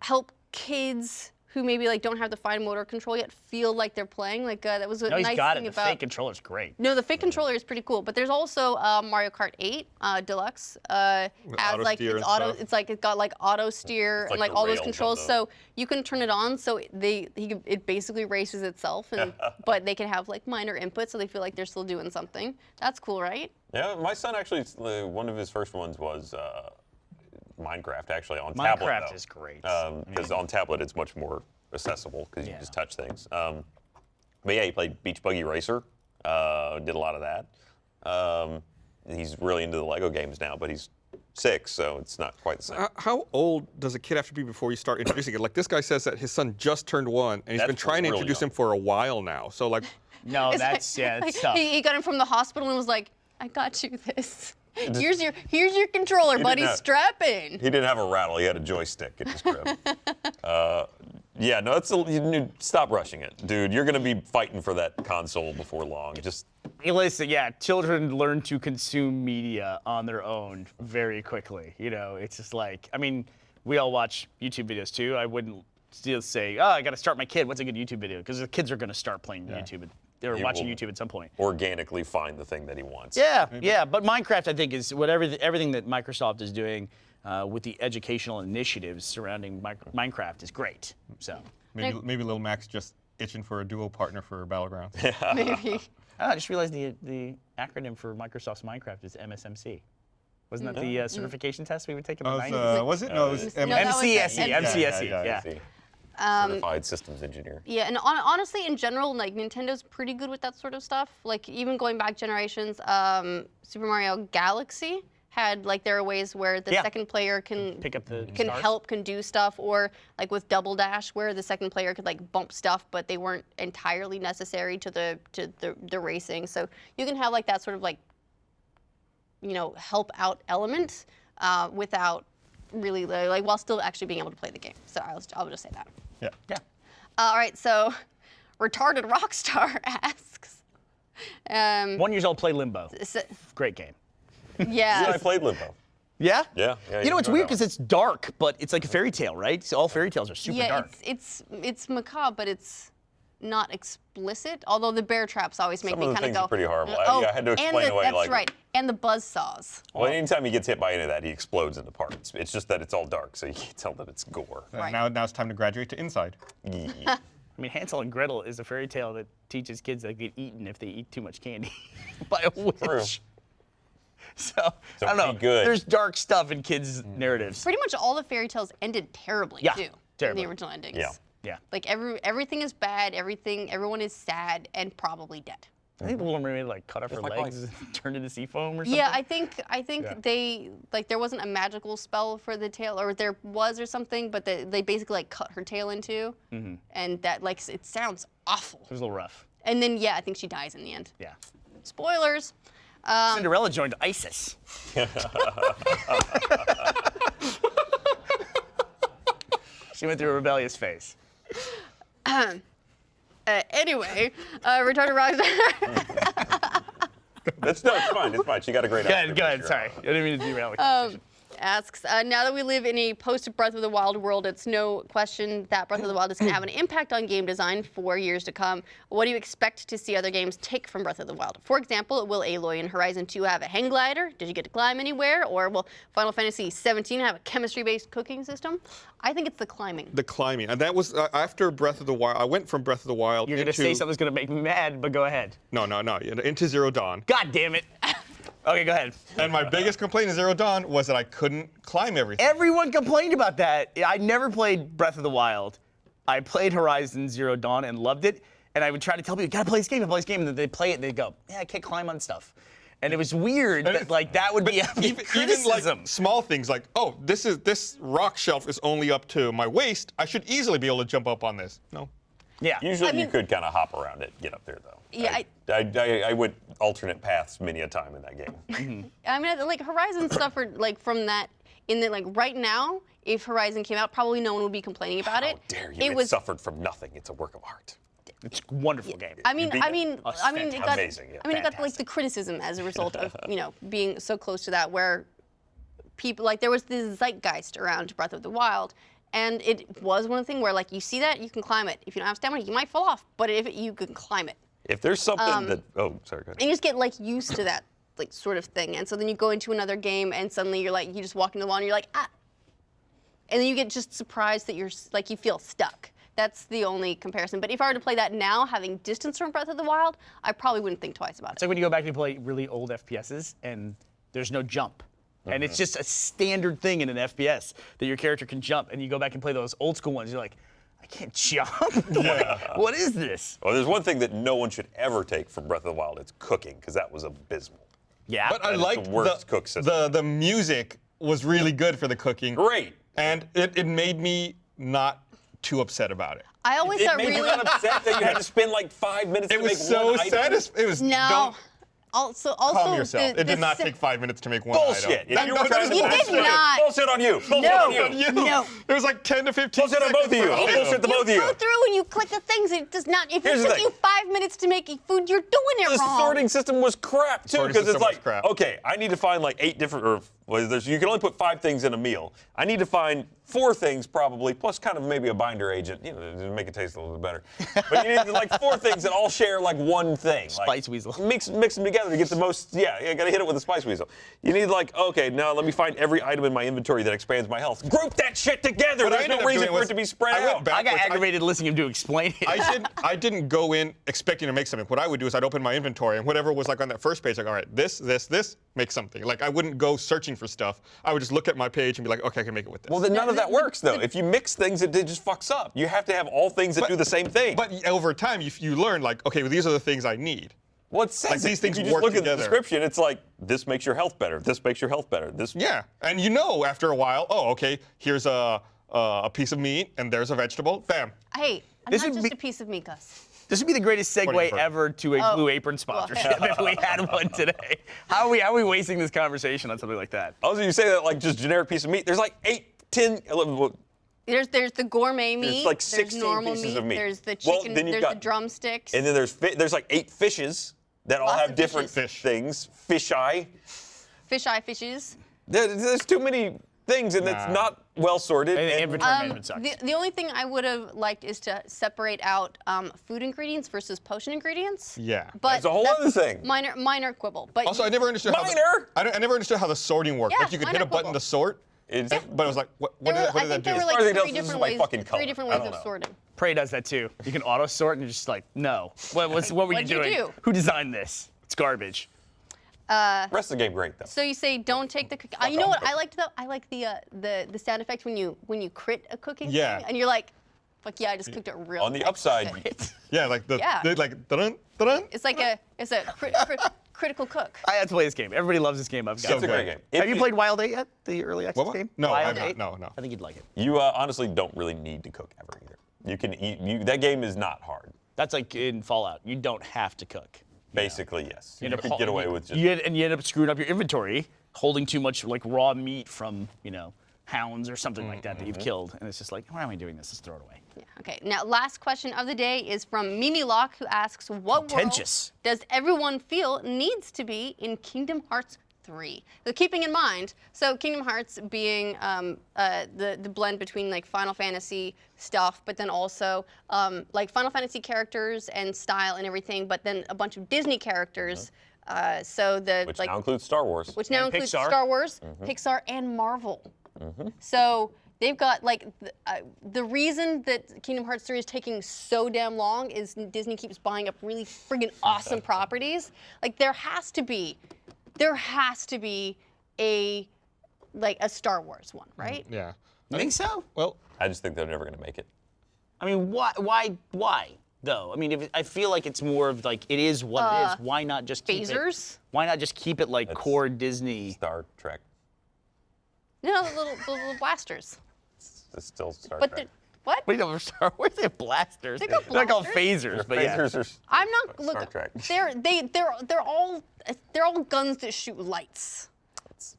A: help kids who maybe like don't have the fine motor control yet feel like they're playing. Like that was a
D: No, he's
A: nice
D: got
A: thing
D: it. The
A: about.
D: fake controller's great.
A: No, the fake controller is pretty cool, but there's also Mario Kart 8 Deluxe as
B: auto
A: like
B: steer
A: it's
B: and
A: auto.
B: stuff.
A: It's like it's got like auto steer
C: It's
A: and
C: like
A: like
C: the
A: all those
C: rails
A: controls.
C: of
A: So you can turn it on, so it basically races itself, and but they can have like minor input, so they feel like they're still doing something. That's cool, right?
C: Yeah, my son actually, one of his first ones was Minecraft, actually, on tablet.
D: Minecraft is great.
C: Because on tablet, it's much more accessible because you can just touch things. But yeah, he played Beach Buggy Racer, did a lot of that. He's really into the Lego games now, but he's 6, so it's not quite the same.
B: How old does a kid have to be before you start introducing it? Like this guy says that his son just turned 1 and he's
C: That's
B: been trying to
C: really
B: introduce
C: young.
B: him for a while now. So like,
D: No,
A: It's
D: that's
A: like-
D: it's tough.
A: He got him from the hospital and was like, "I got you this. Here's your controller, buddy.
C: have-
A: Strap in."
C: He didn't have a rattle, he had a joystick in his crib. Yeah, no, stop rushing it, dude. You're going to be fighting for that console before long. Just
D: Hey, listen, yeah, children learn to consume media on their own very quickly. You know, it's just like, I mean, we all watch YouTube videos too. I wouldn't still say, oh, I got to start my kid. What's a good YouTube video? Because the kids are going to start playing YouTube. They're
C: He
D: watching
C: will
D: YouTube at some point.
C: organically find the thing that he wants.
D: Yeah, yeah, but Minecraft, I think, is everything that Microsoft is doing with the educational initiatives surrounding Minecraft is great. So
B: maybe Lil Mac's just itching for a duo partner for Battlegrounds.
A: Maybe.
D: I just realized the acronym for Microsoft's Minecraft is MSMC. Wasn't that the certification test we would take in the 90s?
B: Was it? No, it was
A: No, that was
D: MCSE,
A: MCSE.
D: yeah.
C: Certified systems engineer.
A: Yeah, and honestly, in general, like Nintendo's pretty good with that sort of stuff. Like even going back generations, Super Mario Galaxy had like there are ways where the second player can
D: Pick up the
A: can
D: stars.
A: can do stuff, or like with Double Dash, where the second player could like bump stuff, but they weren't entirely necessary to the racing. So you can have like that sort of like help out element without really like while still actually being able to play the game. So I'll just say that.
B: Yeah.
A: All right, so retarded Rockstar asks.
D: 1 year old play Limbo.
A: So,
D: Great game.
A: yeah.
C: I played Limbo.
D: Yeah?
C: Yeah.
D: You know, it's
C: enjoy
D: weird
C: that
D: because it's dark, but it's like a fairy tale, right? So all fairy tales are super
A: Yeah,
D: dark.
A: it's macabre, but it's not explicit. Although the bear traps always make
C: Some
A: me
C: of the
A: kind of
C: things
A: go.
C: are pretty horrible.
A: Oh,
C: I had to explain
A: and
C: away
A: that's
C: like.
A: right. And the buzzsaws.
C: Well, anytime he gets hit by any of that, he explodes into parts. It's just that it's all dark, so you can't tell that it's gore.
A: Right.
B: Now it's time to graduate to Inside.
C: Yeah.
D: I mean, Hansel and Gretel is a fairy tale that teaches kids that they get eaten if they eat too much candy by a witch.
C: True.
D: So I don't know.
C: be good.
D: There's dark stuff in kids' narratives.
A: Pretty much all the fairy tales ended terribly
D: Yeah,
A: too.
D: terribly.
A: In the original endings.
C: Yeah.
D: Yeah.
A: Like everything is bad. Everyone is sad and probably dead.
D: I think the Little Mermaid like cut off her
C: like
D: legs and turned into sea foam or something.
A: Yeah, I think
D: Yeah.
A: they like there wasn't a magical spell for the tail, or there was or something, but they basically like cut her tail in two, and that like it sounds awful.
D: It was a little rough.
A: And then I think she dies in the end.
D: Yeah.
A: Spoilers.
D: Cinderella joined ISIS. She went through a rebellious phase.
A: Anyway, retarded Rockstar
C: It's fine. It's fine. She got a great
D: Go
C: actor,
D: ahead, go ahead.
C: sure.
D: Sorry. I didn't mean to derail the conversation.
A: asks, now that we live in a post-Breath of the Wild world, it's no question that Breath of the Wild is going to have an impact on game design for years to come. What do you expect to see other games take from Breath of the Wild? For example, will Aloy in Horizon 2 have a hang glider? Did you get to climb anywhere? Or will Final Fantasy 17 have a chemistry-based cooking system? I think it's the climbing.
B: The climbing, and that was after Breath of the Wild. I went from Breath of the Wild
D: You're going to say something's going to make me mad, but go ahead.
B: No, into Zero Dawn.
D: God damn it. Okay, go ahead.
B: And my biggest complaint in Zero Dawn was that I couldn't climb everything.
D: Everyone complained about that. I never played Breath of the Wild. I played Horizon Zero Dawn and loved it. And I would try to tell people, you gotta play this game, And then they play it and they go, yeah, I can't climb on stuff. And it was weird that like that would be a
B: even
D: criticism.
B: like small things like, oh, this rock shelf is only up to my waist. I should easily be able to jump up on this. No.
D: Yeah.
C: Usually you could kind of hop around it, get up there though.
A: Yeah,
C: I went alternate paths many a time in that game.
A: I mean, like Horizon suffered like from that. In that, like right now, if Horizon came out, probably no one would be complaining about it.
C: How dare you? It suffered from nothing. It's a work of art.
D: It's a wonderful game.
A: I mean,
C: beat it.
A: it got
C: Amazing, yeah.
A: it got like the criticism as a result of being so close to that, where people like there was this zeitgeist around Breath of the Wild, and it was one thing where like you see that you can climb it. If you don't have stamina, you might fall off, but if you can climb it,
C: If there's something that sorry, go ahead.
A: and you just get like used to that like sort of thing, and so then you go into another game and suddenly you're like you just walk into the wall and you're like ah, and then you get just surprised that you're like you feel stuck. That's the only comparison. But if I were to play that now, having distance from Breath of the Wild, I probably wouldn't think twice about it.
D: It's like when you go back and play really old FPSs and there's no jump. And it's just a standard thing in an FPS that your character can jump, and you go back and play those old school ones, you're like, I can't jump. What is this?
C: Well, there's one thing that no one should ever take from Breath of the Wild. It's cooking, because that was abysmal.
D: Yeah.
B: But I
C: That is
B: liked
C: the worst cook system.
B: the music was really good for the cooking.
C: Great.
B: And it made me not too upset about it.
A: I always
C: It
A: got
C: made
A: really
C: you not upset that you had to spend like 5 minutes
B: It
C: to
B: was
C: make
B: so
C: one item?
B: satisfying. It was
A: no.
B: don't
A: Also,
B: calm yourself.
A: the
B: It did not
A: se-
B: take 5 minutes to make one
C: Bullshit.
B: item.
C: If you were trying to
A: You did
C: bullshit,
A: not.
C: bullshit on you. Bullshit
A: No.
C: on you.
B: You.
A: No.
B: It was like 10 to 15
C: Bullshit on
B: seconds
C: both of you.
B: per
C: I'll
B: item.
C: bullshit the both of
A: You
C: you.
A: go through and you click the things. It does not. If
C: Here's
A: it
C: the
A: took
C: thing.
A: you 5 minutes to make food, you're doing it
C: The
A: wrong.
C: sorting system was crap too,
B: Sorting
C: because it's
B: system was
C: like,
B: crap.
C: okay, I need to find like 8 different, or you can only put 5 things in a meal. I need to find 4 things probably, plus kind of maybe a binder agent, to make it taste a little bit better. But you need like 4 things that all share like one thing.
D: Spice weasel.
C: Mix them together to get the most. Yeah, you gotta hit it with a spice weasel. You need like, okay, now let me find every item in my inventory that expands my health. Group that shit together.
B: What I
C: There's
B: ended
C: no
B: up
C: reason
B: doing
C: for it
B: was
C: to be spread
B: I went
C: out.
B: back-
D: I got
B: backwards.
D: aggravated listening to him explain it.
B: I didn't go in expecting to make something. What I would do is I'd open my inventory, and whatever was like on that first page, like, all right, this, make something. Like I wouldn't go searching for stuff. I would just look at my page and be like, okay, I can make it with this.
C: Well, then none of that works, though. If you mix things, it just fucks up. You have to have all things that do the same thing.
B: But over time, you learn like, okay, well, these are the things I need.
C: Well, it says
B: Like, these things
C: if you just
B: work
C: look at
B: together.
C: the description, it's like, this makes your health better. This makes your health better. This.
B: Yeah, and you know after a while, oh, okay, here's a piece of meat and there's a vegetable. Bam.
A: Hey, I'm
D: This
A: not
D: would
A: just
D: be-
A: a piece of meat, Gus.
D: This would be the greatest segue
B: Whatever.
D: ever to a Blue Apron sponsorship if we had one today. How are we wasting this conversation on something like that?
C: Also, you say that like just generic piece of meat. There's like 8, 10, 11.
A: There's the gourmet meat.
C: like
A: there's
C: 16
A: normal
C: pieces
A: meat.
C: of meat.
A: There's the
C: Well,
A: chicken.
C: then you've
A: there's
C: got-
A: the drumsticks.
C: And then there's like 8 fishes that all
A: Lots
C: have
A: of
C: different
A: fishes.
C: things. Fish eye.
A: fish eye fishes.
C: There's too many things, and it's
B: Nah.
C: not well sorted.
D: And the
C: and-
D: inventory management sucks.
A: The only thing I would have liked is to separate out food ingredients versus potion ingredients.
B: Yeah.
A: But
C: That's a whole other thing.
A: Minor quibble. But
B: Also, I never understood
C: Minor?
B: how I never understood how the sorting worked.
A: Yeah,
B: Like you could hit
A: minor
B: a button
A: quibble.
B: to sort,
C: It's-
B: but it was like, what
A: there
B: did
A: were,
B: what
A: I
B: did
A: think
B: that
A: there
B: do?
A: were
C: far as I
A: like
C: know,
A: three
C: this is
A: different
C: my
A: ways.
C: fucking color.
A: Three different
C: I
A: ways
C: don't
A: of
C: know.
A: sorting.
D: Prey does that too. You can auto sort and you're just like, no. What were you
A: What'd you
D: doing?
A: do?
D: Who designed this? It's garbage.
C: Rest of the game great though.
A: So you say don't take the cooking. You know what I liked though? I like the sound effect when you crit a cooking
B: Yeah.
A: thing and you're like, fuck yeah, I just cooked it real.
C: On the
A: quick.
C: upside,
B: Yeah, like
A: Yeah.
B: like dun dun.
A: It's like a critical cook.
D: I have to play this game. Everybody loves this game. I've got
B: So
C: it's a
D: it.
C: great
B: good.
C: game.
D: Have you played Wild 8 yet? The early access
B: What?
D: game?
B: No, I
D: Wild
B: have
D: 8?
B: not. No.
D: I think you'd like it.
C: You honestly don't really need to cook ever either. You can eat. That game is not hard.
D: That's like in Fallout. You don't have to cook.
C: Basically, yes. You
D: end up
C: could get away with just.
D: you end up screwing up your inventory, holding too much like raw meat from hounds or something like that you've killed, and it's just like, why am I doing this? Let's throw it away.
A: Yeah, okay, now last question of the day is from Mimi Locke, who asks, what
D: Contentious.
A: world does everyone feel needs to be in Kingdom Hearts 3? So keeping in mind, so Kingdom Hearts being the blend between like Final Fantasy stuff, but then also like Final Fantasy characters and style and everything, but then a bunch of Disney characters. So the
C: Which
A: like
C: now includes Star Wars.
A: which now
D: And
A: includes
D: Pixar.
A: Star Wars, Pixar, and Marvel. So they've got like the reason that Kingdom Hearts 3 is taking so damn long is Disney keeps buying up really friggin' awesome properties. Like there has to be a Star Wars one, right?
B: Yeah.
D: You think so?
B: Well,
C: I just think they're never going to make it.
D: I mean, why though? I mean, I feel like it's more of like it is what it is. Why not just keep
A: Phasers?
D: it? Why not just keep it like core Disney?
C: Star Trek.
A: No, the little blasters.
C: It's still Star
A: But
C: Trek.
A: what?
D: Wait, no, Star Wars. They have blasters.
A: They got
D: They're called
A: blasters?
D: phasers, but yeah.
C: Phasers are
A: I'm not
C: Star
A: look.
C: Trek.
A: They're all guns that shoot lights.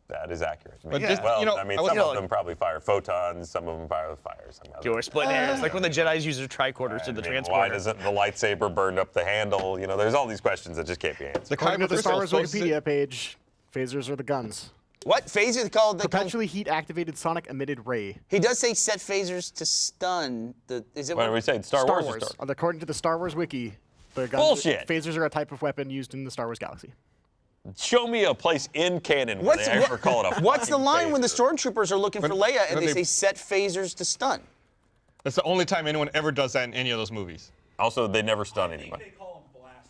C: That is accurate.
B: But just,
C: well,
B: you know,
C: I mean,
B: I was-
C: some
D: You know,
C: of them probably fire photons, some of them fire with fire. Some of them.
D: We're splitting hairs. Like when the Jedi's use their tricorders to the
C: Why
D: transporter.
C: doesn't the lightsaber burn up the handle? You know, there's all these questions that just can't be answered.
B: the
E: According to the Star Wars
B: crystals,
E: Wikipedia page, phasers are the guns.
D: What phasers called?
E: Perpetually heat-activated sonic emitted ray.
D: He does say set phasers to stun. Is it
C: What are we saying? Star Wars or Star
E: According to the Star Wars Wiki, the guns,
C: Bullshit.
E: phasers are a type of weapon used in the Star Wars galaxy.
C: Show me a place in canon where they ever call it a
D: What's the
C: fucking
D: line when the
C: phaser.
D: stormtroopers are looking for
B: When-
D: Leia and
B: when
D: they
B: they-
D: say set phasers to stun?
B: That's the only time anyone ever does that in any of those movies.
C: Also, they never stun anybody.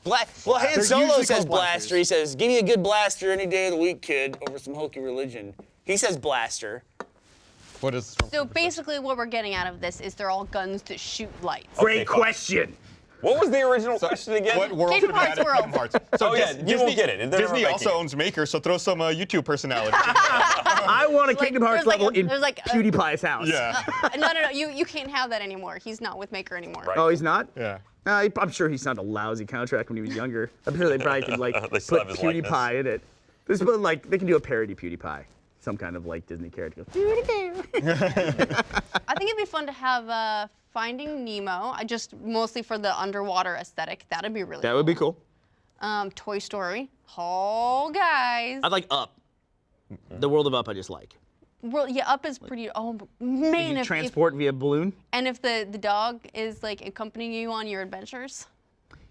D: Well, Han
E: They're
D: Solo
E: usually
D: says
E: called blasters.
D: blaster. He says, "Give me a good blaster any day of the week, kid, over some hokey religion." He says blaster.
B: What is?
A: So basically, what we're getting out of this is they're all guns that shoot lights.
C: Great
D: question.
C: What was the original question again?
B: What world
A: Kingdom
B: should be
A: Hearts
B: added to
A: world.
B: Kingdom Hearts? So
C: Oh, yeah, you won't get it. They're never
B: Disney
C: making
B: also
C: it.
B: owns Maker, so throw some YouTube personality.
D: I want a
A: Like,
D: Kingdom Hearts
A: there's like
D: level
A: a-
D: in
A: there's like a-
D: PewDiePie's house.
B: yeah.
A: No, you can't have that anymore. He's not with Maker anymore.
C: Right.
D: Oh, he's not?
B: Yeah.
D: I'm sure he signed a lousy contract when he was younger. I'm sure they probably could like
C: They still
D: put
C: have his likeness.
D: PewDiePie in it. This one, like they can do a parody PewDiePie, some kind of like Disney character.
A: I think it'd be fun to have Finding Nemo. Just mostly for the underwater aesthetic. That'd be really.
D: That would be cool.
A: Toy Story. Oh, guys.
D: I'd like Up. The world of Up, I just like.
A: Well, yeah, Up is pretty. Oh man,
D: You
A: if
D: transport via balloon.
A: and if the dog is like accompanying you on your adventures.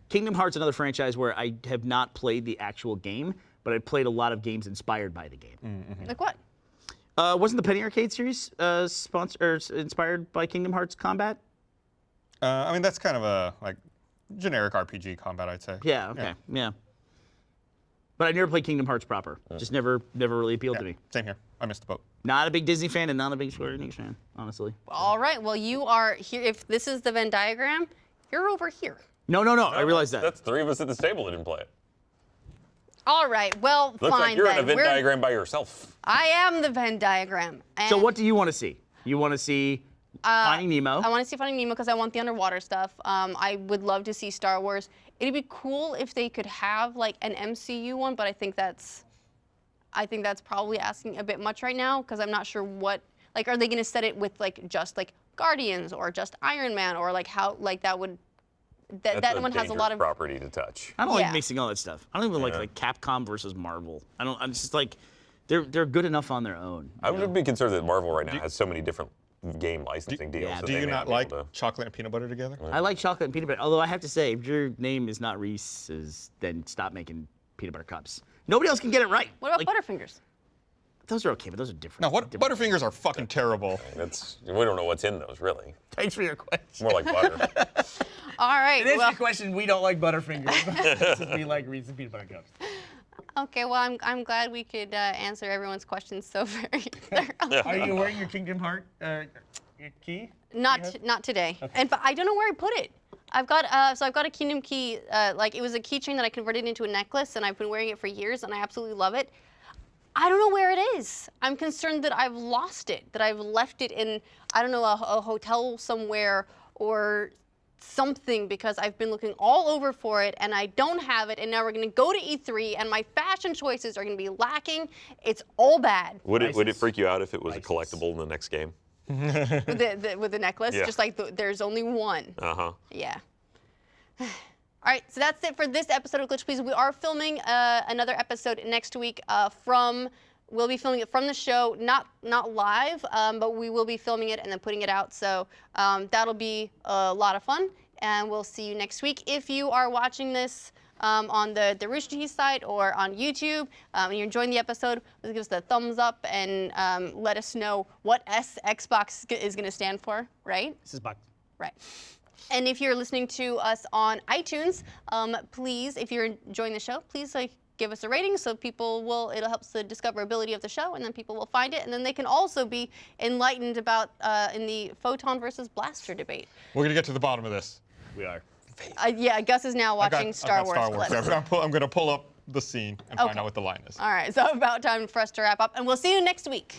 D: Kingdom Hearts, another franchise where I have not played the actual game, but I played a lot of games inspired by the game.
A: Like what?
D: Wasn't the Penny Arcade series inspired by Kingdom Hearts combat?
B: I mean, that's kind of a like generic RPG combat, I'd say.
D: Yeah. Okay. Yeah. But I never played Kingdom Hearts proper. Just never really appealed to me.
B: Same here. I missed the boat.
D: Not a big Disney fan and not a big Square Enix fan, honestly.
A: All right. Well, you are here. If this is the Venn diagram, you're over here.
D: No. I realize that.
C: That's 3 of us at this table that didn't play it.
A: All right. Well,
C: Looks
A: fine
C: like you're
A: then.
C: in a Venn diagram by yourself.
A: I am the Venn diagram. And
D: So what do you want to see? You want to see Finding Nemo?
A: I want to see Finding Nemo because I want the underwater stuff. I would love to see Star Wars. It'd be cool if they could have like an MCU one, but I think that's probably asking a bit much right now because I'm not sure what. Like, are they going to set it with like just like Guardians or just Iron Man or like how like that would. That one has a lot of
C: property to touch.
D: I don't
A: Yeah.
D: like mixing all that stuff. I don't even like Capcom versus Marvel. I'm just like, they're good enough on their own.
C: I would be concerned that Marvel right now has so many different game licensing deals.
D: yeah,
C: that
B: Do
C: they
B: you
C: may
B: not
C: be
B: like
C: able to-
B: chocolate and peanut butter together?
D: I like chocolate and peanut butter. Although I have to say, if your name is not Reese's, then stop making peanut butter cups. Nobody else can get it right.
A: What about
D: Like,
A: Butterfingers?
D: Those are okay, but those are different.
B: No, what Butterfingers are fucking terrible.
C: We don't know what's in those really.
D: Thanks for your question.
C: More like butter.
A: All right.
D: It is
A: Well,
D: the question. We don't like Butterfingers. We like Reese's peanut butter cups.
A: okay. Well, I'm glad we could answer everyone's questions so very thoroughly.
D: Are you wearing your Kingdom Heart your key?
A: Not today. And but I don't know where I put it. I've got a Kingdom key. Like it was a keychain that I converted into a necklace, and I've been wearing it for years, and I absolutely love it. I don't know where it is. I'm concerned that I've lost it, that I've left it in, I don't know, a hotel somewhere or something because I've been looking all over for it and I don't have it, and now we're gonna go to E3 and my fashion choices are gonna be lacking. It's all bad.
C: Would it freak you out if it was a collectible in the next game?
A: With the necklace,
C: Yeah.
A: just like there's only one.
C: Uh-huh.
A: Yeah. All right, so that's it for this episode of Glitch Please. We are filming another episode next week we'll be filming it from the show, not live, but we will be filming it and then putting it out. So that'll be a lot of fun, and we'll see you next week. If you are watching this on the Rooster Teeth site or on YouTube, and you're enjoying the episode, please give us a thumbs up and let us know what Xbox is going to stand for, right?
D: This is box.
A: Right. And if you're listening to us on iTunes, please, if you're enjoying the show, please give us a rating so it'll help the discoverability of the show, and then people will find it, and then they can also be enlightened about in the Photon versus Blaster debate.
B: We're gonna get to the bottom of this.
D: We are.
A: Yeah, Gus is now watching Star Wars clips.
B: Yeah, I'm gonna pull up the scene and find out what the line is.
A: All right, so about time for us to wrap up, and we'll see you next week.